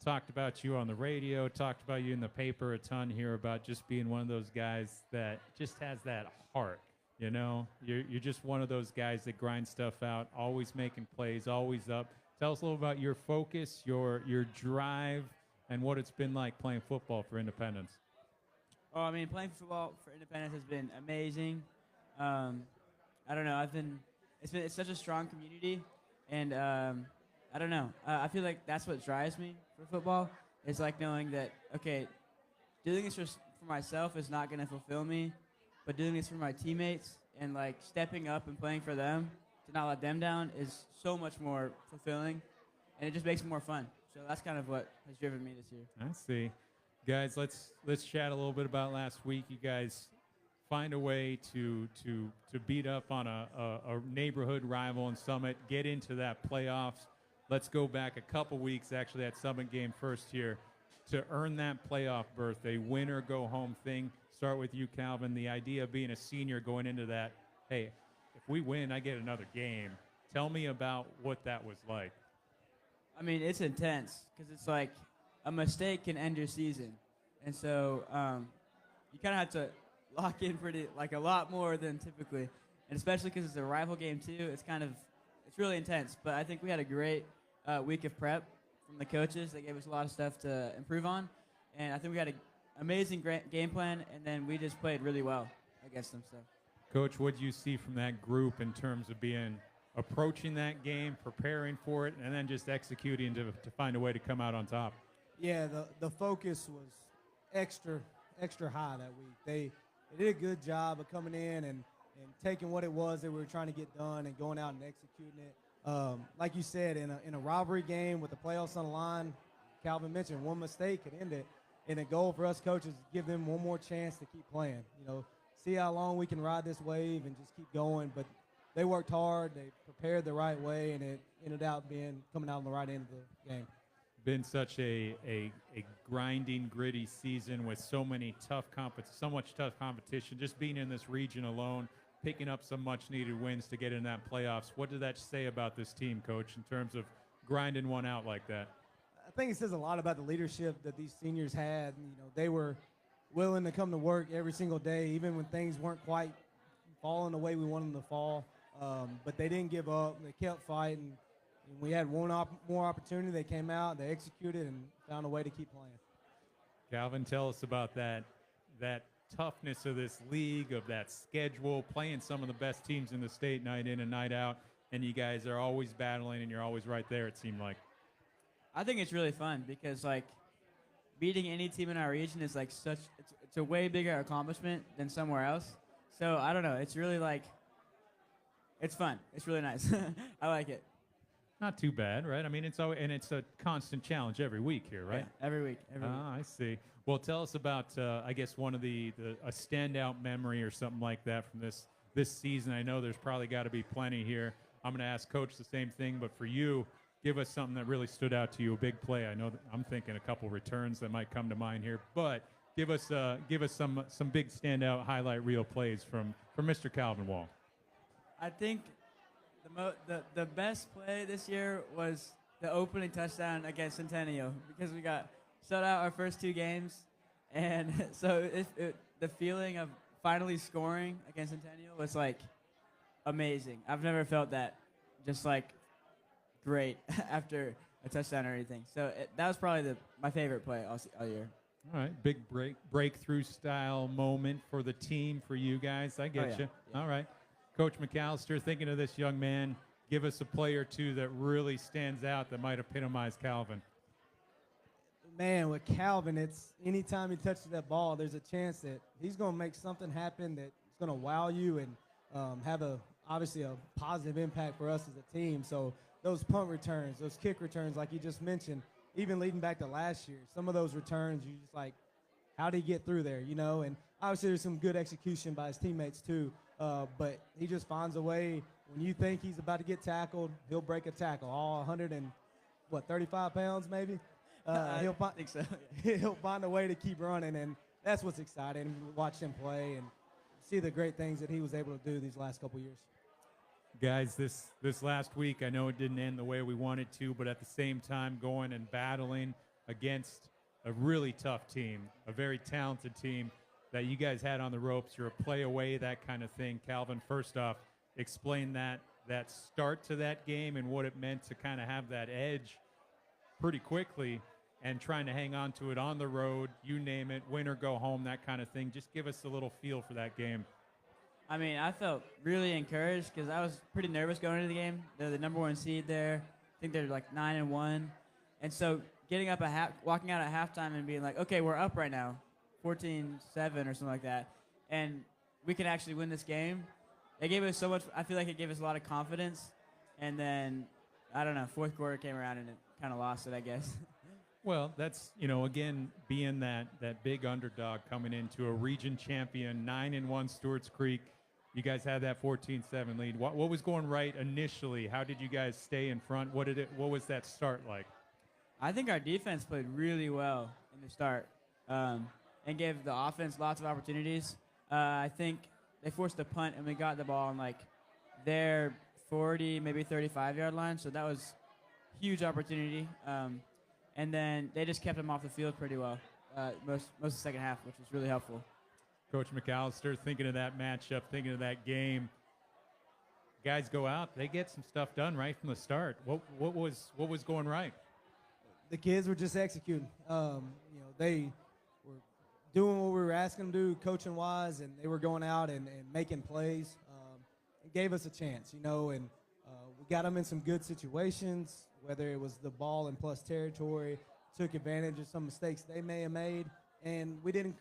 talked about you on the radio, talked about you in the paper a ton here about just being one of those guys that just has that heart. You're just one of those guys that grind stuff out, always making plays, always up. Tell us a little about your focus, your drive, and what it's been like playing football for Independence. Oh, I mean, playing football for Independence has been amazing. I don't know. It's such a strong community, and I don't know. I feel like that's what drives me for football. It's like knowing that, okay, doing this for myself is not going to fulfill me, but doing this for my teammates and like stepping up and playing for them to not let them down is so much more fulfilling, and it just makes it more fun. So that's kind of what has driven me this year. I see. Guys, let's chat a little bit about last week. You guys find a way to beat up on a neighborhood rival in Summit, get into that playoffs. Let's go back a couple weeks, actually, that Summit game first here, to earn that playoff berth, a win or go home thing. Start with you, Calvin. The idea of being a senior going into that, hey, if we win, I get another game. Tell me about what that was like. I mean, it's intense because it's like a mistake can end your season. and so you kind of have to lock in a lot more than typically, and especially because it's a rival game too. It's really intense. But I think we had a great week of prep from the coaches. They gave us a lot of stuff to improve on, and I think we had an amazing game plan, and then we just played really well against them. So, Coach, what do you see from that group in terms of approaching that game, preparing for it, and then just executing to find a way to come out on top? Yeah, the focus was extra high that week. They did a good job of coming in and taking what it was that we were trying to get done and going out and executing it. Like you said, in a rivalry game with the playoffs on the line, Calvin mentioned one mistake could end it. And the goal for us coaches is give them one more chance to keep playing. See how long we can ride this wave and just keep going. But they worked hard, they prepared the right way, and it ended up coming out on the right end of the game. Been such a grinding, gritty season with so much tough competition. Just being in this region alone, picking up some much-needed wins to get in that playoffs. What did that say about this team, Coach, in terms of grinding one out like that? I think it says a lot about the leadership that these seniors had. They were willing to come to work every single day, even when things weren't quite falling the way we wanted them to fall. But they didn't give up. They kept fighting. And we had one more opportunity. They came out, they executed, and found a way to keep playing. Calvin, tell us about that toughness of this league, of that schedule, playing some of the best teams in the state night in and night out, and you guys are always battling and you're always right there, it seemed like. I think it's really fun because beating any team in our region is it's a way bigger accomplishment than somewhere else. So I don't know, it's really it's fun. It's really nice. I like it. Not too bad, right? I mean, it's a constant challenge every week here, right? Yeah, every week. I see. Well, tell us about, I guess, one of a standout memory or something like that from this season. I know there's probably got to be plenty here. I'm going to ask Coach the same thing, but for you, give us something that really stood out to you, a big play. I know that I'm thinking a couple returns that might come to mind here, but give us some big standout highlight reel plays from Mr. Calvin Wall. I think the best play this year was the opening touchdown against Centennial because we got shut out our first two games, and so the feeling of finally scoring against Centennial was amazing. I've never felt that just great after a touchdown or anything. So that was probably my favorite play all year. All right, big breakthrough style moment for the team, for you guys. I get you. Yeah. All right. Coach McAllister, thinking of this young man, give us a play or two that really stands out that might epitomize Calvin. Man, with Calvin, it's anytime he touches that ball, there's a chance that he's going to make something happen that's going to wow you and have obviously a positive impact for us as a team. So those punt returns, those kick returns, like you just mentioned, even leading back to last year, some of those returns, you just how did he get through there, And obviously there's some good execution by his teammates too. But he just finds a way. When you think he's about to get tackled, he'll break a tackle. All 35 pounds maybe? I think so. He'll find a way to keep running, and that's what's exciting. Watch him play and see the great things that he was able to do these last couple years. Guys, this last week, I know it didn't end the way we wanted to, but at the same time going and battling against a really tough team, a very talented team that you guys had on the ropes. You're a play away, that kind of thing. Calvin, first off, explain that start to that game and what it meant to kind of have that edge pretty quickly and trying to hang on to it on the road, you name it, win or go home, that kind of thing. Just give us a little feel for that game. I mean, I felt really encouraged because I was pretty nervous going into the game. They're the number one seed there. I think they're 9-1. And so walking out at halftime and being okay, we're up right now, 14-7 or something like that, and we can actually win this game. It gave us so much. I feel like it gave us a lot of confidence. And then, I don't know, fourth quarter came around and it kind of lost it, I guess. Well, that's, again, being that big underdog coming into a region champion, 9-1 Stewart's Creek. You guys had that 14-7 lead. What was going right initially? How did you guys stay in front? What was that start like? I think our defense played really well in the start and gave the offense lots of opportunities. I think they forced a punt, and we got the ball on their 40, maybe 35-yard line. So that was huge opportunity. And then they just kept them off the field pretty well. most of the second half, which was really helpful. Coach McAllister, thinking of that matchup, thinking of that game. Guys go out, they get some stuff done right from the start. What was going right? The kids were just executing. They were doing what we were asking them to do, coaching wise, and they were going out and making plays. It gave us a chance, and we got them in some good situations, whether it was the ball in plus territory, took advantage of some mistakes they may have made, and we didn't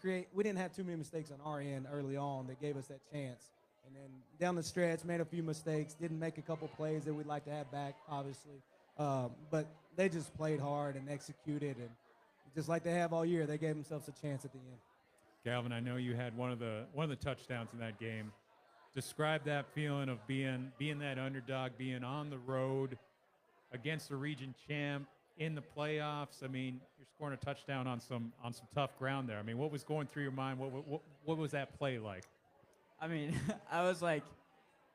have too many mistakes on our end early on that gave us that chance. And then down the stretch, made a few mistakes, didn't make a couple plays that we'd like to have back, obviously. But they just played hard and executed, and just like they have all year, they gave themselves a chance at the end. Calvin, I know you had one of the touchdowns in that game. Describe that feeling of being that underdog, being on the road against the region champ in the playoffs. I mean, you're scoring a touchdown on some tough ground there. I mean, what was going through your mind? What was that play like? I mean, I was like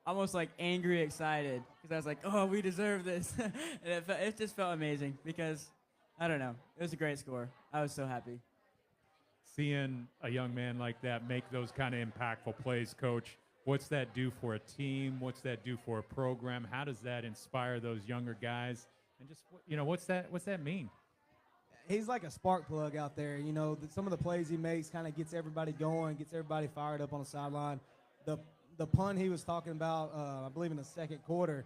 almost like angry excited because I was like, oh, we deserve this. And it just felt amazing because, I don't know, it was a great score. I was so happy. Seeing a young man like that make those kind of impactful plays, Coach, what's that do for a team? What's that do for a program? How does that inspire those younger guys? And just, what's that mean? He's like a spark plug out there. Some of the plays he makes kind of gets everybody going, gets everybody fired up on the sideline. The punt he was talking about, I believe in the second quarter,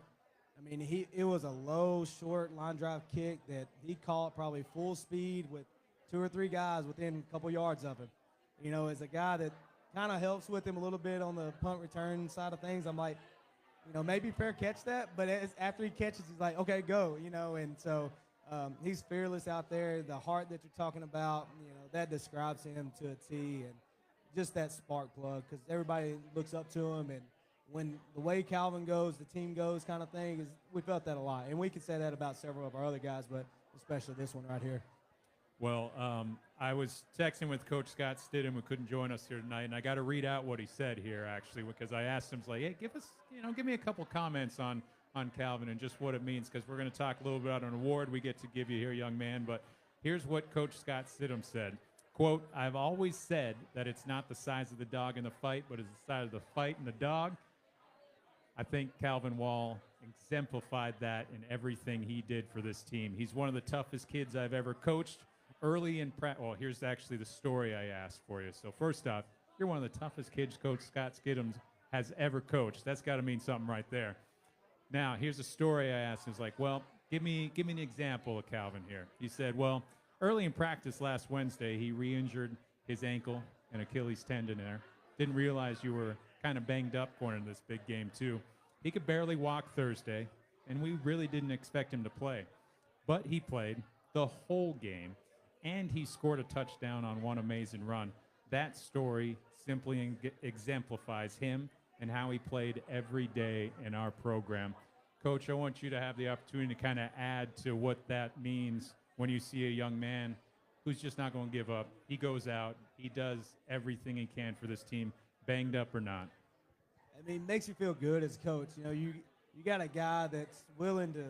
I mean, it was a low, short line drive kick that he caught probably full speed with 2 or 3 guys within a couple yards of him. As a guy that kind of helps with him a little bit on the punt return side of things, I'm like, maybe fair catch that. But after he catches, he's like, okay, go, And so he's fearless out there. The heart that you're talking about, that describes him to a T. And just that spark plug, because everybody looks up to him. And when the way Calvin goes, the team goes kind of thing, we felt that a lot. And we could say that about several of our other guys, but especially this one right here. Well, I was texting with Coach Scott Stidham, who couldn't join us here tonight, and I got to read out what he said here, actually, because I asked him, hey, give me a couple comments on Calvin and just what it means, because we're going to talk a little bit about an award we get to give you here, young man. But here's what Coach Scott Stidham said. Quote, I've always said that it's not the size of the dog in the fight, but it's the size of the fight and the dog. I think Calvin Wall exemplified that in everything he did for this team. He's one of the toughest kids I've ever coached. Early in practice, well, here's actually the story I asked for you. So first off, you're one of the toughest kids Coach Scott Stidham has ever coached. That's got to mean something right there. Now, here's a story I asked. He's like, well, give me an example of Calvin here. He said, well, early in practice last Wednesday, he re-injured his ankle and Achilles tendon there. Didn't realize you were kind of banged up going into this big game, too. He could barely walk Thursday, and we really didn't expect him to play. But he played the whole game, and he scored a touchdown on one amazing run. That story simply exemplifies him and how he played every day in our program. Coach, I want you to have the opportunity to kind of add to what that means when you see a young man who's just not going to give up. He goes out. He does everything he can for this team, banged up or not. I mean, it makes you feel good as a coach. You got a guy that's willing to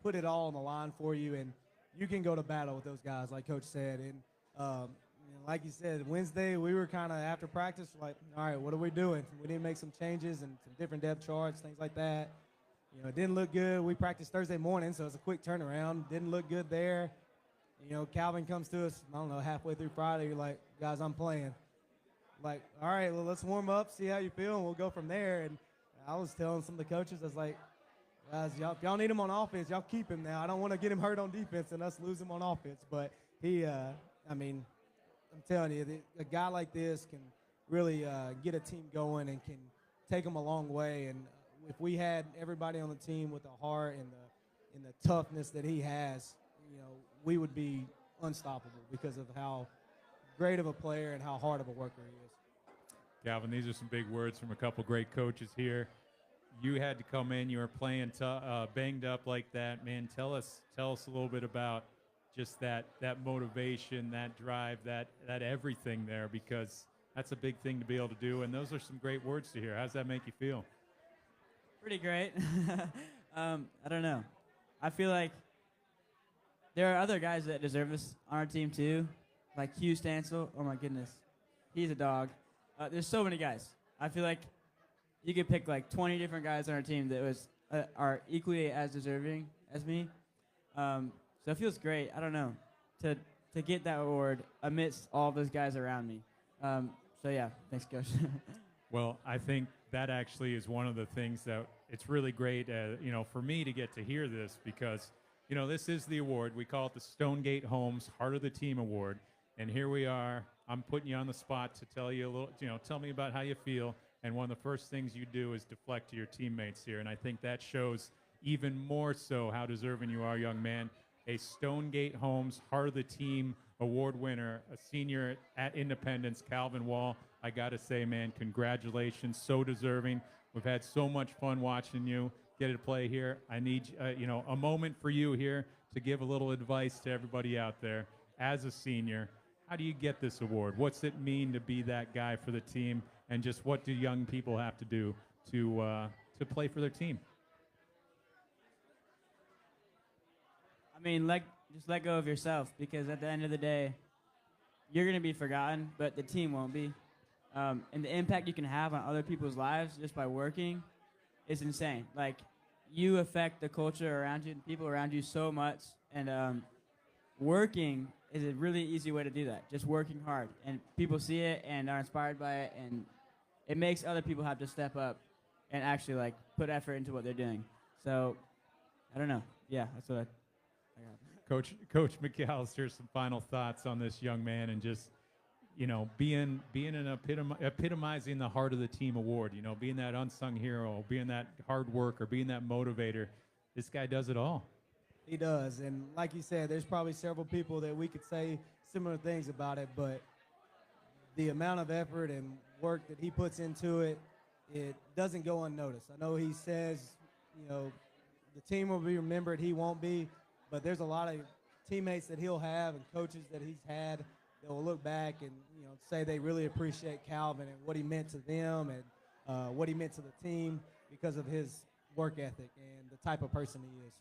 put it all on the line for you, and you can go to battle with those guys, like Coach said. And like you said, Wednesday we were kind of after practice like, all right, what are we doing? We need to make some changes and some different depth charts, things like that. It didn't look good. We practiced Thursday morning, so it's a quick turnaround. Didn't look good there. Calvin comes to us, I don't know, halfway through Friday. You're like, guys, I'm playing. Like, all right, well, let's warm up, see how you feel, and we'll go from there. And I was telling some of the coaches, I was like, guys, if y'all need him on offense, y'all keep him now. I don't want to get him hurt on defense and us lose him on offense. But he, I'm telling you, a guy like this can really get a team going and can take them a long way. And if we had everybody on the team with the heart and the toughness that he has, we would be unstoppable because of how great of a player and how hard of a worker he is. Calvin, these are some big words from a couple great coaches here. You had to come in. You were playing banged up like that, man. Tell us a little bit about just that motivation, that drive, that everything there, because that's a big thing to be able to do. And those are some great words to hear. How does that make you feel? Pretty great. I don't know. I feel like there are other guys that deserve this on our team too. like Hugh Stansel. Oh my goodness, he's a dog. There's so many guys. I feel like you could pick like 20 different guys on our team that are equally as deserving as me. So it feels great. I don't know to get that award amidst all those guys around me. So yeah, thanks, Coach. Well, I think that actually is one of the things that it's really great, for me to get to hear this because, this is the award. We call it the Stonegate Homes Heart of the Team Award. And here we are. I'm putting you on the spot to tell you a little, tell me about how you feel. And one of the first things you do is deflect to your teammates here. And I think that shows even more so how deserving you are, young man. A Stonegate Homes Heart of the Team Award winner, a senior at Independence, Calvin Wall. I got to say, man, congratulations. So deserving. We've had so much fun watching you get to play here. I need, a moment for you here to give a little advice to everybody out there. As a senior, how do you get this award? What's it mean to be that guy for the team? And just what do young people have to do to play for their team? I mean, just let go of yourself because at the end of the day, you're going to be forgotten, but the team won't be. And the impact you can have on other people's lives just by working is insane. Like, you affect the culture around you and people around you so much. And working is a really easy way to do that, just working hard. And people see it and are inspired by it, and it makes other people have to step up and actually, like, put effort into what they're doing. So, I don't know. Yeah, that's what I got. Coach McAllister, some final thoughts on this young man and just, being an epitomizing the Heart of the Team award, being that unsung hero, being that hard worker, being that motivator. This guy does it all. He does. And like you said, there's probably several people that we could say similar things about it, but the amount of effort and work that he puts into it, it doesn't go unnoticed. I know he says, the team will be remembered, he won't be, but there's a lot of teammates that he'll have and coaches that he's had that will look back and say they really appreciate Calvin and what he meant to them and what he meant to the team because of his work ethic and the type of person he is.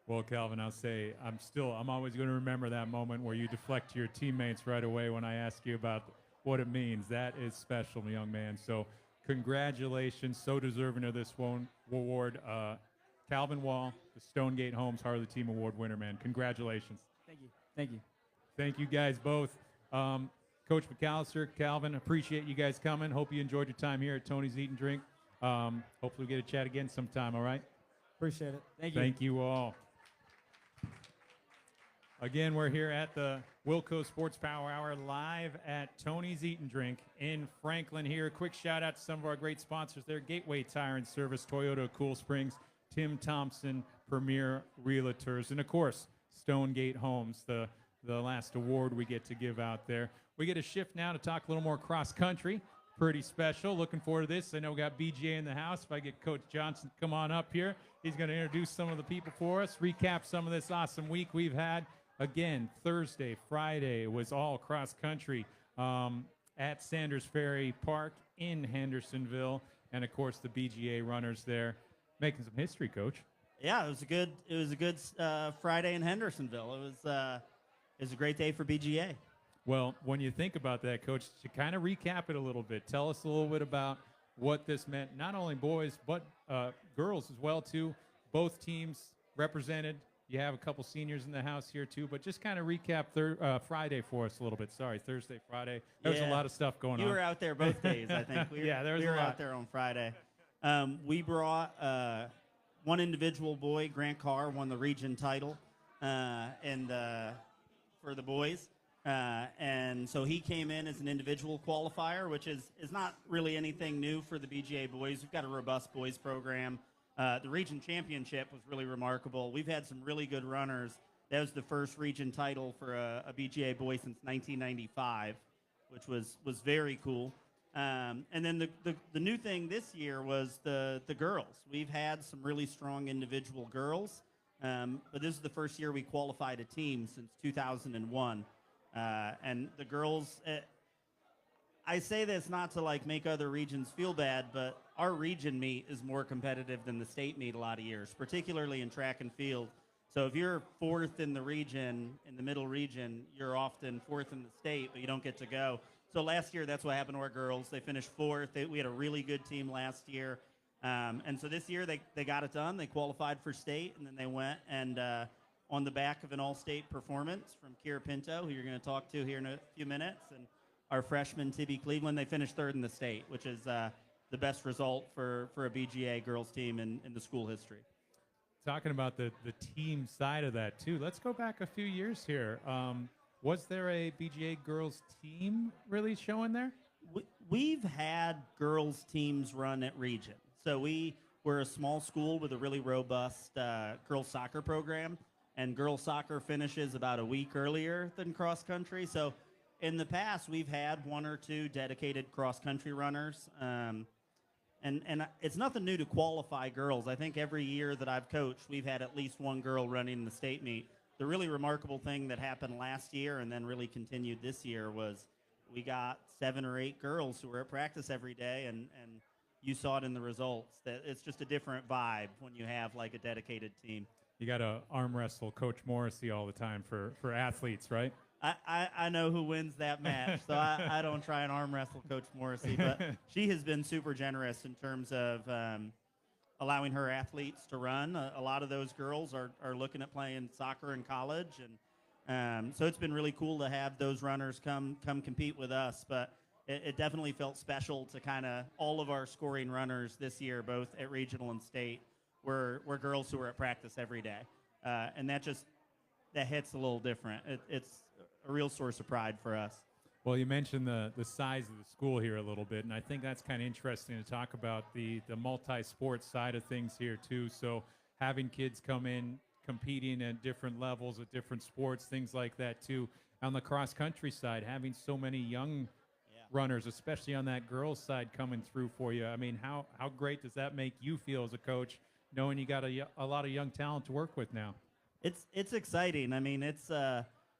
Well, Calvin, I'll say I'm always going to remember that moment where you deflect to your teammates right away when I ask you about what it means. That is special, young man. So congratulations, so deserving of this award. Calvin Wall, the Stonegate Homes Heart of the Team Award winner, man. Congratulations. Thank you. Thank you. Thank you guys both. Coach McAllister, Calvin, appreciate you guys coming. Hope you enjoyed your time here at Tony's Eat and Drink. Hopefully we get a chat again sometime, all right? Appreciate it. Thank you. Thank you all. Again, we're here at the WillCo Sports Power Hour live at Tony's Eat and Drink in Franklin here. A quick shout out to some of our great sponsors there. Gateway Tire and Service, Toyota of Cool Springs, Tim Thompson, Premier Realtors, and of course, Stonegate Homes, the last award we get to give out there. We get a shift now to talk a little more cross country. Pretty special. Looking forward to this. I know we got BGA in the house. If I get Coach Johnson to come on up here, he's going to introduce some of the people for us, recap some of this awesome week we've had. Again, Thursday, Friday was all cross country at Sanders Ferry Park in Hendersonville, and of course the BGA runners there making some history, Coach. Yeah, it was a good Friday in Hendersonville. It was a great day for BGA. Well, when you think about that, Coach, to kind of recap it a little bit, tell us a little bit about what this meant, not only boys, but girls as well, too. Both teams represented. You have a couple seniors in the house here, too, but just kind of recap Friday for us a little bit. Sorry, Thursday, Friday. There was a lot of stuff going on. You were out there both days, I think. We were out there on Friday. We brought one individual boy, Grant Carr, won the region title and for the boys. And so he came in as an individual qualifier, which is not really anything new for the BGA boys. We've got a robust boys program. The region championship was really remarkable. We've had some really good runners. That was the first region title for a BGA boy since 1995, which was very cool. And then the new thing this year was the girls. We've had some really strong individual girls, but this is the first year we qualified a team since 2001. And the girls, I say this not to make other regions feel bad, but our region meet is more competitive than the state meet a lot of years, particularly in track and field. So if you're fourth in the region, in the middle region, you're often fourth in the state, but you don't get to go. So last year, that's what happened to our girls. They finished fourth. We had a really good team last year. And so this year, they got it done. They qualified for state, and then they went and on the back of an all-state performance from Kiera Pinto, who you're going to talk to here in a few minutes, and our freshman, Tibby Cleveland, they finished third in the state, which is the best result for a BGA girls team in the school history. Talking about the team side of that, too, let's go back a few years here. Was there a BGA girls team really showing there? We've had girls teams run at region. So we're a small school with a really robust girls soccer program, and girls soccer finishes about a week earlier than cross country. So in the past, we've had one or two dedicated cross country runners. And it's nothing new to qualify girls. I think every year that I've coached, we've had at least one girl running the state meet. The really remarkable thing that happened last year and then really continued this year was we got 7 or 8 girls who were at practice every day, and you saw it in the results. That it's just a different vibe when you have like a dedicated team. You got to arm wrestle Coach Morrissey all the time for athletes, right? I know who wins that match, so I don't try and arm wrestle Coach Morrissey, but she has been super generous in terms of allowing her athletes to run. A lot of those girls are looking at playing soccer in college, and so it's been really cool to have those runners come compete with us. But it definitely felt special to kind of all of our scoring runners this year, both at regional and state, were girls who were at practice every day, and that hits a little different. It's a real source of pride for us. Well, you mentioned the size of the school here a little bit, and I think that's kind of interesting to talk about the multi-sport side of things here too. So having kids come in competing at different levels at different sports, things like that too. On the cross-country side, having so many young runners, especially on that girls' side, coming through for you. I mean, how great does that make you feel as a coach, knowing you got a lot of young talent to work with now? It's exciting. I mean, it's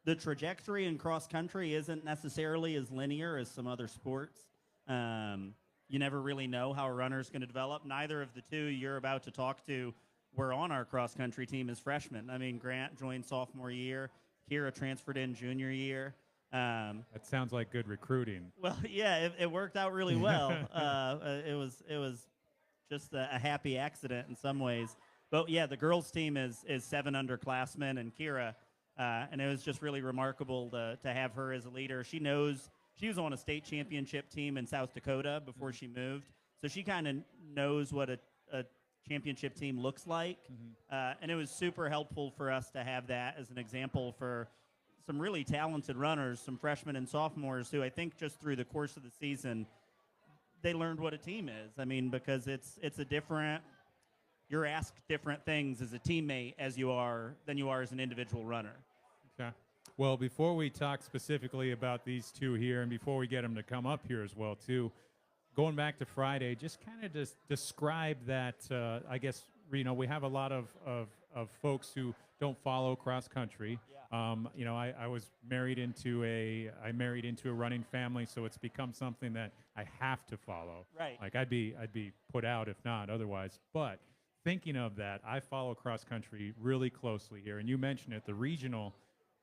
the trajectory in cross country isn't necessarily as linear as some other sports. You never really know how a runner's going to develop. Neither of the two you're about to talk to were on our cross country team as freshmen. I mean, Grant joined sophomore year. Kiera transferred in junior year. That sounds like good recruiting. Well, yeah, it worked out really well. It was just a happy accident in some ways. But yeah, the girls team is 7 underclassmen, and Kiera, and it was just really remarkable to have her as a leader. She knows she was on a state championship team in South Dakota before she moved, so she kind of knows what a championship team looks like, and it was super helpful for us to have that as an example for some really talented runners, some freshmen and sophomores who I think just through the course of the season, they learned what a team is. I mean, because it's a different, you're asked different things as a teammate than you are as an individual runner. Okay. Well, before we talk specifically about these two here, and before we get them to come up here as well too, going back to Friday, just kind of just describe that. I guess we have a lot of folks who don't follow cross country. Yeah. I was married into a running family, so it's become something that I have to follow. Right. Like I'd be put out if not otherwise. But thinking of that, I follow cross country really closely here, and you mentioned it. The regional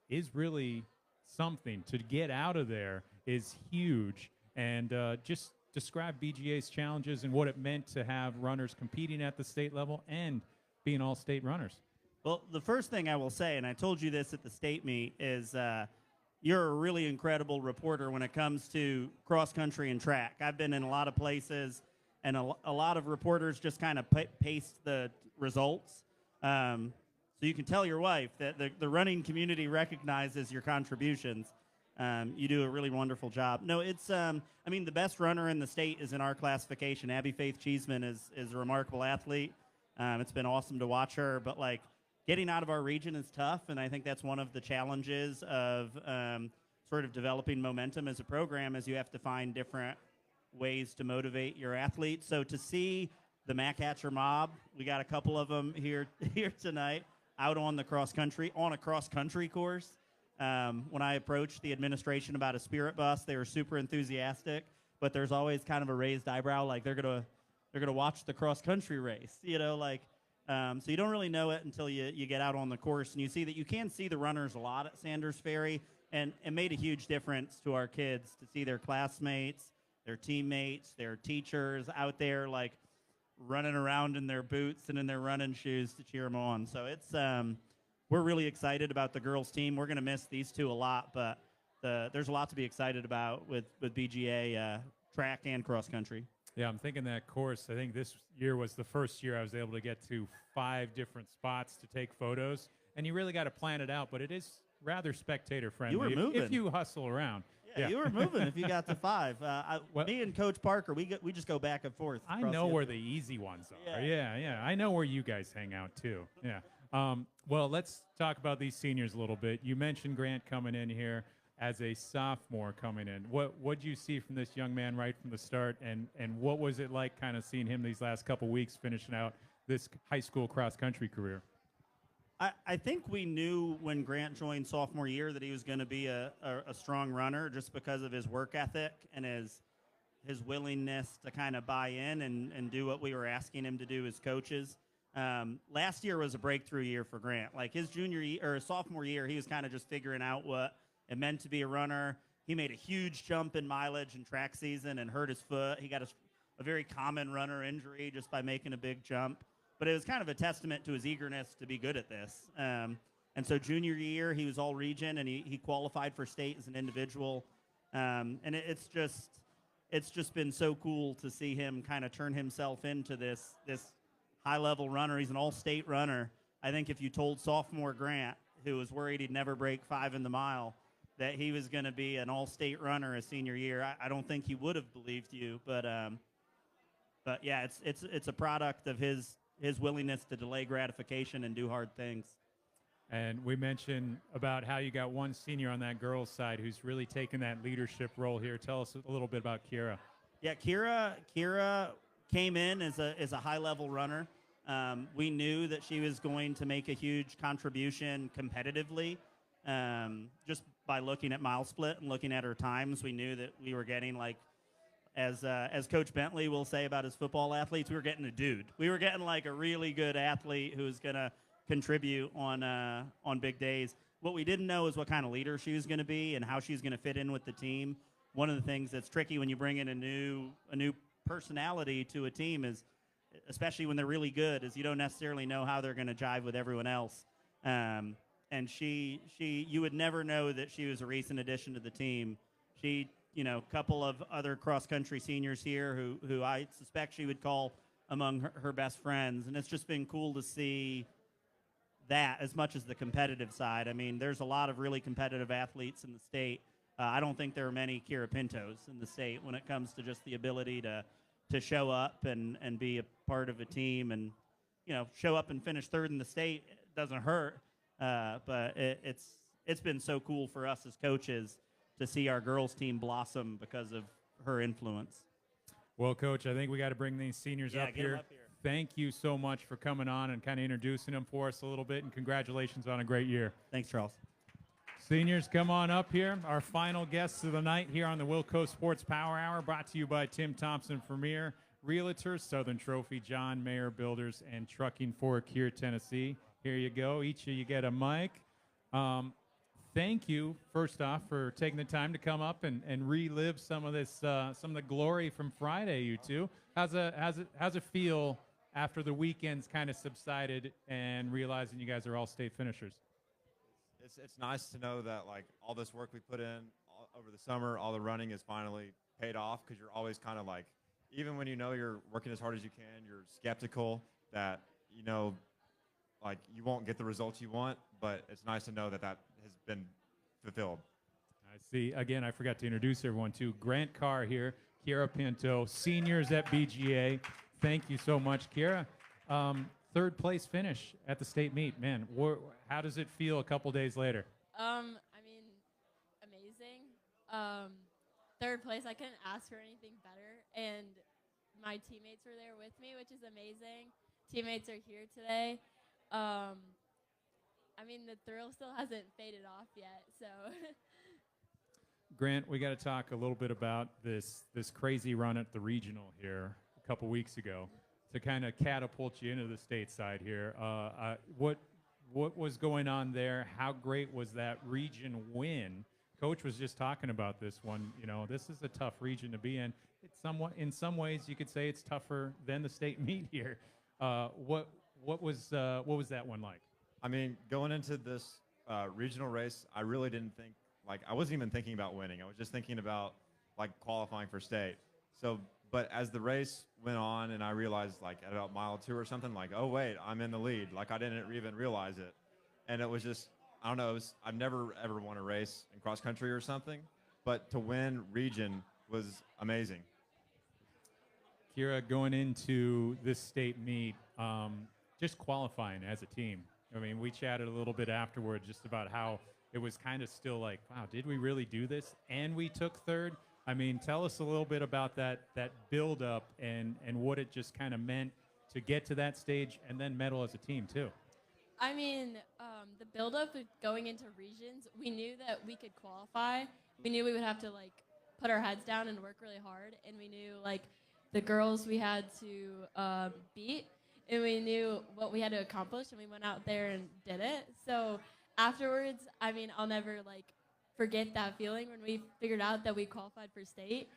is really something. To get out of there is huge, and just describe BGA's challenges and what it meant to have runners competing at the state level and being all-state runners. Well, the first thing I will say, and I told you this at the state meet, is you're a really incredible reporter when it comes to cross country and track. I've been in a lot of places, and a lot of reporters just kind of paste the results. So you can tell your wife that the running community recognizes your contributions. You do a really wonderful job. No, it's, the best runner in the state is in our classification. Abby Faith Cheeseman is a remarkable athlete. It's been awesome to watch her, but getting out of our region is tough, and I think that's one of the challenges of sort of developing momentum as a program, is you have to find different ways to motivate your athletes. So to see the Mac Hatcher mob, we got a couple of them here tonight, out on a cross-country course. When I approached the administration about a spirit bus, they were super enthusiastic, but there's always kind of a raised eyebrow, like they're gonna watch the cross-country race, So you don't really know it until you get out on the course, and you see that you can see the runners a lot at Sanders Ferry, and it made a huge difference to our kids to see their classmates, their teammates, their teachers out there like running around in their boots and in their running shoes to cheer them on. So it's we're really excited about the girls team. We're going to miss these two a lot, but there's a lot to be excited about with BGA track and cross country. Yeah, I'm thinking that course, I think this year was the first year I was able to get to 5 different spots to take photos. And you really got to plan it out, but it is rather spectator friendly. You were moving. If you hustle around. Yeah, you were moving if you got to 5. Me and Coach Parker, we just go back and forth. I know where the easy ones are. Yeah. I know where you guys hang out too. Yeah. Well, let's talk about these seniors a little bit. You mentioned Grant coming in here as a sophomore coming in. What did you see from this young man right from the start, and what was it like kind of seeing him these last couple weeks finishing out this high school cross-country career? I think we knew when Grant joined sophomore year that he was going to be a strong runner just because of his work ethic and his willingness to kind of buy in and do what we were asking him to do as coaches. Last year was a breakthrough year for Grant. Like his junior year or sophomore year, he was kind of just figuring out what it meant to be a runner. He made a huge jump in mileage in track season and hurt his foot. He got a very common runner injury just by making a big jump. But it was kind of a testament to his eagerness to be good at this. And so junior year, he was all region, and he qualified for state as an individual. And it's just been so cool to see him kind of turn himself into this high-level runner. He's an all-state runner. I think if you told sophomore Grant, who was worried he'd never break 5 in the mile, that he was going to be an all-state runner his senior year, I don't think he would have believed you. But yeah, it's a product of his willingness to delay gratification and do hard things. And we mentioned about how you got one senior on that girls' side who's really taken that leadership role here. Tell us a little bit about Kiera. Yeah, Kiera came in as a high-level runner. We knew that she was going to make a huge contribution competitively. Just by looking at mile split and looking at her times, we knew that we were getting like, as Coach Bentley will say about his football athletes, we were getting a dude. We were getting like a really good athlete who's going to contribute on big days. What we didn't know is what kind of leader she was going to be and how she's going to fit in with the team. One of the things that's tricky when you bring in a new personality to a team is, especially when they're really good, is you don't necessarily know how they're going to jive with everyone else. And you would never know that she was a recent addition to the team. She, a couple of other cross-country seniors here who I suspect she would call among her best friends. And it's just been cool to see that as much as the competitive side. I mean, there's a lot of really competitive athletes in the state. I don't think there are many Kiera Pintos in the state when it comes to just the ability to show up and be a part of a team and, show up and finish third in the state. It doesn't hurt. But it's been so cool for us as coaches to see our girls team blossom because of her influence. Well, Coach, I think we got to bring these seniors up here. Thank you so much for coming on and kind of introducing them for us a little bit, and congratulations on a great year. Thanks, Charles. Seniors, come on up here. Our final guests of the night here on the WillCo Sports Power Hour, brought to you by Tim Thompson Premier, Realtors, Southern Trophy, John Mayer Builders, and Trucking for Kiera, Tennessee. Here you go. Each of you get a mic. Thank you, first off, for taking the time to come up and relive some of the glory from Friday, you two. How's it feel after the weekend's kind of subsided and realizing you guys are all state finishers? It's nice to know that like all this work we put in over the summer, all the running is finally paid off, because you're always kind of like, even when you're working as hard as you can, you're skeptical that like you won't get the results you want, but it's nice to know that has been fulfilled. I see. Again, I forgot to introduce everyone too. Grant Carr here, Kiera Pinto, seniors at BGA. Thank you so much, Kiera. Third place finish at the state meet. Man, how does it feel a couple days later? I mean, amazing. Third place, I couldn't ask for anything better, and my teammates were there with me, which is amazing. Teammates are here today. I mean, the thrill still hasn't faded off yet, so. Grant, we got to talk a little bit about this crazy run at the regional here a couple weeks ago. to kind of catapult you into the stateside here. What was going on there? How great was that region win? Coach was just talking about this one. You know, this is a tough region to be in. It's somewhat, in some ways, you could say it's tougher than the state meet here. What was that one like? I mean, going into this regional race, I really didn't think, like, I wasn't even thinking about winning. I was just thinking about, like, qualifying for state. So, but as the race went on and I realized, like, at about mile 2 or something, like, oh, wait, I'm in the lead. Like, I didn't even realize it. And it was just, I don't know, I've never, ever won a race in cross country or something. But to win region was amazing. Kiera, going into this state meet, just qualifying as a team. I mean, we chatted a little bit afterward just about how it was kind of still like, wow, did we really do this? And we took third. I mean, tell us a little bit about that build-up and what it just kind of meant to get to that stage and then medal as a team, too. I mean, the build-up of going into regions, we knew that we could qualify. We knew we would have to, like, put our heads down and work really hard. And we knew, like, the girls we had to beat. And we knew what we had to accomplish. And we went out there and did it. So afterwards, I mean, I'll never, like, forget that feeling when we figured out that we qualified for state.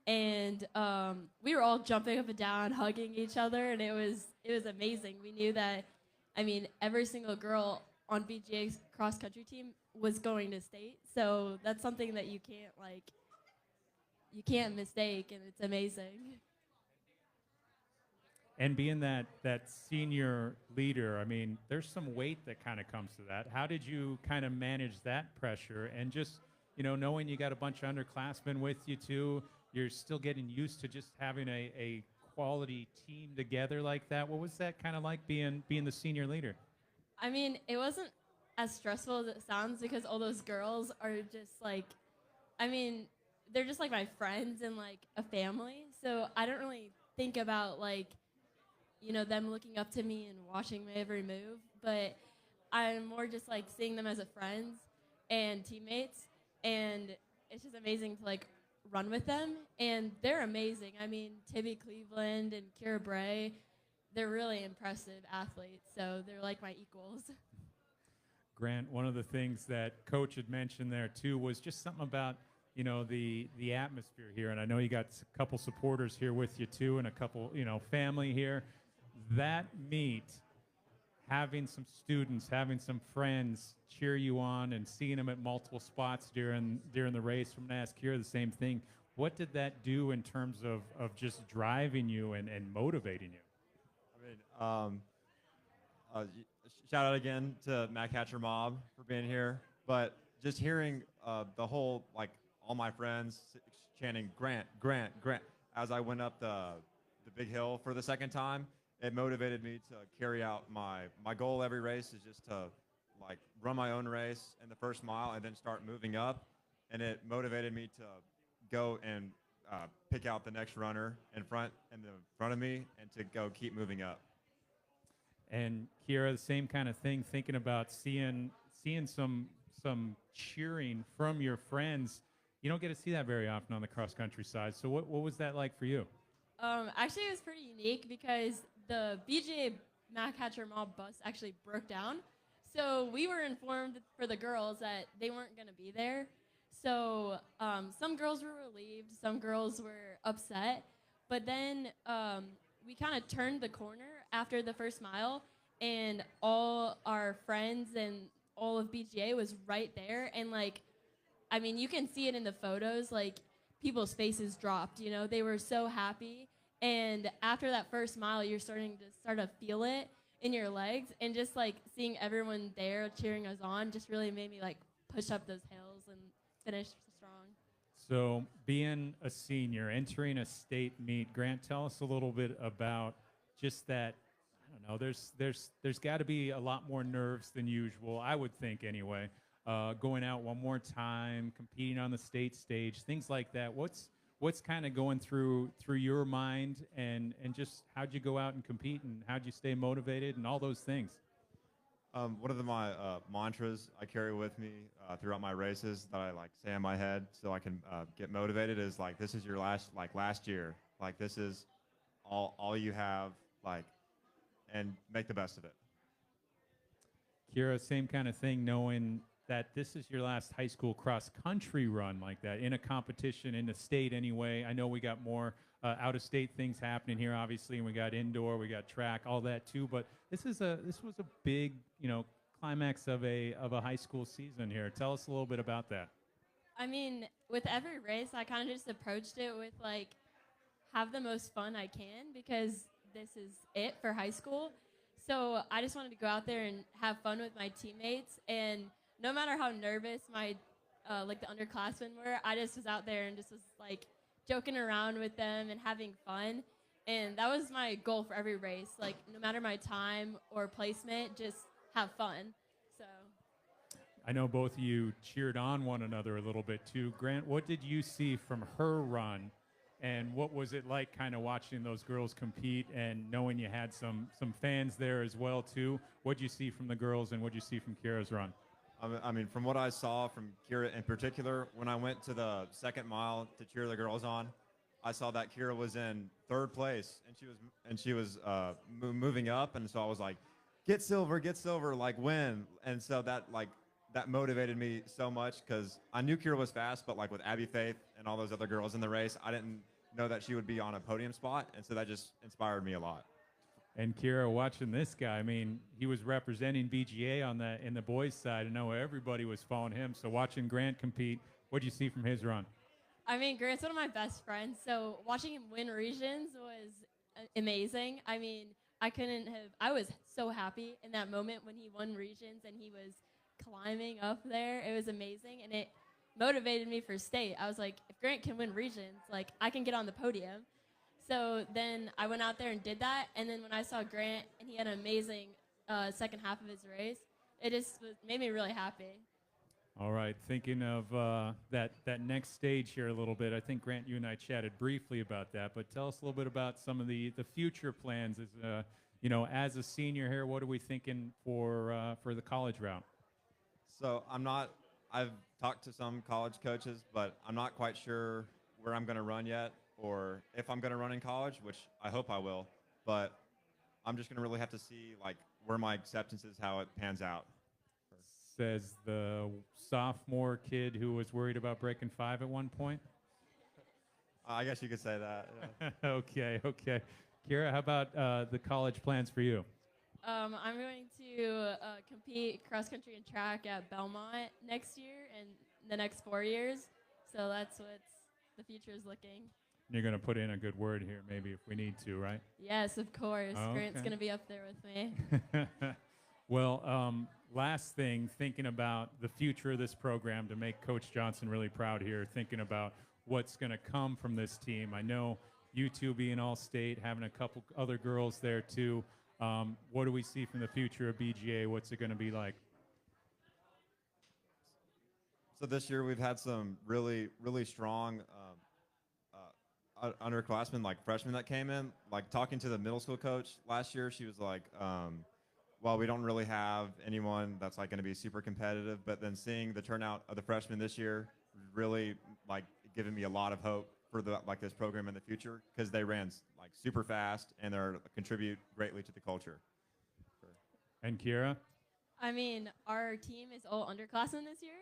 And we were all jumping up and down, hugging each other. And it was amazing. We knew that, I mean, every single girl on BGA's cross-country team was going to state. So that's something that you can't mistake, and it's amazing. And being that senior leader, I mean, there's some weight that kind of comes to that. How did you kind of manage that pressure? And just, you know, knowing you got a bunch of underclassmen with you, too, you're still getting used to just having a quality team together like that. What was that kind of like being the senior leader? I mean, it wasn't as stressful as it sounds because all those girls are just like, I mean, they're just like my friends and like a family. So I don't really think about like, you know, them looking up to me and watching my every move. But I'm more just like seeing them as a friends and teammates. And it's just amazing to like run with them. And they're amazing. I mean, Tibby Cleveland and Kiera Bray, they're really impressive athletes, so they're like my equals. Grant, one of the things that Coach had mentioned there, too, was just something about, you know, the atmosphere here. And I know you got a couple supporters here with you, too, and a couple, you know, family here. That meet, having some students, having some friends cheer you on and seeing them at multiple spots during the race. I'm going to ask Kiera the same thing. What did that do in terms of just driving you and motivating you? Shout out again to Matt Catcher Mob for being here. But just hearing the whole, like, all my friends chanting Grant, Grant, Grant as I went up the big hill for the second time, it motivated me to carry out my goal every race is just to, like, run my own race in the first mile and then start moving up. And it motivated me to go and pick out the next runner in front of me and to go keep moving up. And Kiera, the same kind of thing, thinking about seeing some cheering from your friends. You don't get to see that very often on the cross-country side. So what was that like for you? Actually, it was pretty unique because the BJ Matt Catcher Mob bus actually broke down. So we were informed for the girls that they weren't going to be there. So some girls were relieved, some girls were upset. But then we kind of turned the corner after the first mile, and all our friends and all of BGA was right there. And, like, I mean, you can see it in the photos, like, people's faces dropped, you know. They were so happy. And after that first mile, you're starting to feel it in your legs. And just, like, seeing everyone there cheering us on just really made me, like, push up those hills and finish strong. So being a senior, entering a state meet, Grant, tell us a little bit about just that. I don't know, there's got to be a lot more nerves than usual, I would think anyway. Going out one more time, competing on the state stage, things like that. What's kind of going through your mind, and just how'd you go out and compete, and how'd you stay motivated, and all those things? One of my mantras I carry with me throughout my races that I like say in my head so I can get motivated is like, this is your last year. Like, this is all you have. like, and make the best of it. Kiera, same kind of thing, knowing that this is your last high school cross-country run like that, in a competition in the state anyway. I know we got more out-of-state things happening here, obviously, and we got indoor, we got track, all that too. But this was a big, climax of a high school season here. Tell us a little bit about that. I mean, with every race, I kind of just approached it with, like, have the most fun I can because this is it for high school. So I just wanted to go out there and have fun with my teammates. And no matter how nervous my, the underclassmen were, I just was out there and just was, like, joking around with them and having fun. And that was my goal for every race. Like, no matter my time or placement, just have fun. So I know both of you cheered on one another a little bit too. Grant, what did you see from her run, and what was it like kind of watching those girls compete and knowing you had some fans there as well too? What did you see from the girls, and what did you see from Kiera's run? I mean, from what I saw from Kiera in particular, when I went to the second mile to cheer the girls on, I saw that Kiera was in third place, and she was moving up, and so I was like, get silver, like win. And so that motivated me so much because I knew Kiera was fast, but like with Abby Faith and all those other girls in the race, I didn't know that she would be on a podium spot, and so that just inspired me a lot. And Kiera, watching this guy, I mean, he was representing BGA in the boys' side. I know everybody was following him. So watching Grant compete, what did you see from his run? I mean, Grant's one of my best friends, so watching him win regions was amazing. I mean, I was so happy in that moment when he won regions and he was climbing up there. It was amazing, and it motivated me for state. I was like, if Grant can win regions, like, I can get on the podium. So then I went out there and did that, and then when I saw Grant and he had an amazing second half of his race, it just made me really happy. All right, thinking of that next stage here a little bit, I think, Grant, you and I chatted briefly about that, but tell us a little bit about some of the future plans. As a senior here, what are we thinking for the college route? So I've talked to some college coaches, but I'm not quite sure where I'm going to run yet or if I'm going to run in college, which I hope I will, but I'm just going to really have to see like where my acceptance is, how it pans out. Says the sophomore kid who was worried about breaking 5 at one point. I guess you could say that. Yeah. Okay. Kiera, how about the college plans for you? I'm going to compete cross-country and track at Belmont next year and the next 4 years. So that's what the future is looking. You're going to put in a good word here maybe if we need to, right? Yes, of course. Okay. Grant's going to be up there with me. Well, last thing, thinking about the future of this program to make Coach Johnson really proud here, thinking about what's going to come from this team. I know you two being all-state, having a couple other girls there too. What do we see from the future of BGA? What's it going to be like? So this year we've had some really, really strong underclassmen, like freshmen that came in. Like talking to the middle school coach last year, she was like, well, we don't really have anyone that's like going to be super competitive, but then seeing the turnout of the freshmen this year really like giving me a lot of hope for this program in the future because they ran like super fast and they're contribute greatly to the culture. And Kiera? I mean, our team is all underclassmen this year,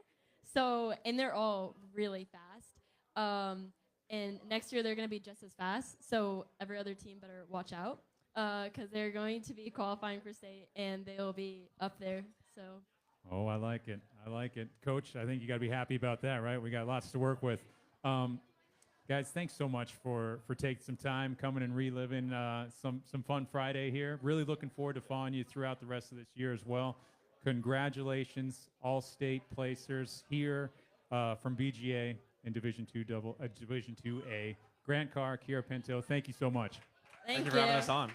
and they're all really fast. And next year they're going to be just as fast, so every other team better watch out because they're going to be qualifying for state and they'll be up there. So. Oh, I like it. Coach, I think you got to be happy about that, right? We got lots to work with. Guys, thanks so much for taking some time, coming and reliving some fun Friday here. Really looking forward to following you throughout the rest of this year as well. Congratulations, all-state placers here from BGA in Division II-A. Grant Carr, Kiera Pinto, thank you so much. Thank you for having us on.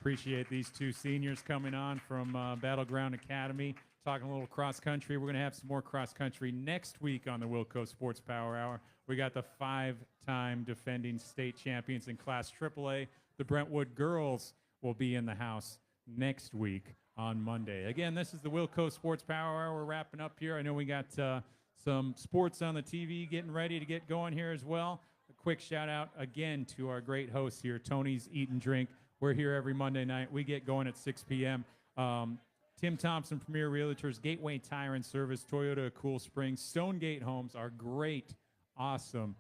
Appreciate these two seniors coming on from Battleground Academy, talking a little cross-country. We're going to have some more cross-country next week on the WillCo Sports Power Hour. We got the 5-time defending state champions in Class AAA. The Brentwood girls will be in the house next week on Monday. Again, this is the WillCo Sports Power Hour. We're wrapping up here. I know we got some sports on the TV getting ready to get going here as well. A quick shout-out again to our great hosts here, Tony's Eat and Drink, We're here every Monday night. We get going at 6 p.m. Tim Thompson, Premier Realtors, Gateway Tire and Service, Toyota Cool Springs, Stonegate Homes are great, awesome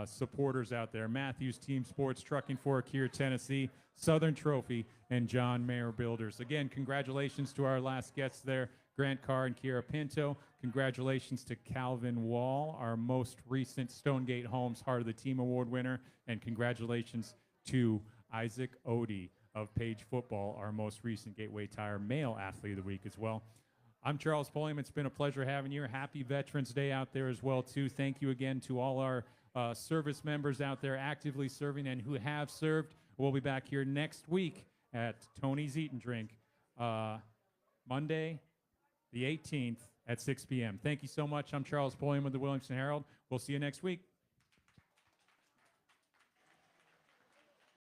supporters out there. Matthews Team Sports, Trucking for Kiera, Tennessee, Southern Trophy, and John Mayer Builders. Again, congratulations to our last guests there, Grant Carr and Kiera Pinto. Congratulations to Calvin Wall, our most recent Stonegate Homes Heart of the Team Award winner. And congratulations to Isaac Otey of Page Football, our most recent Gateway Tire Male Athlete of the Week as well. I'm Charles Pulliam. It's been a pleasure having you. Happy Veterans Day out there as well, too. Thank you again to all our service members out there actively serving and who have served. We'll be back here next week at Tony's Eat and Drink, Monday, the 18th at 6 p.m. Thank you so much. I'm Charles Pulliam with the Williamson Herald. We'll see you next week.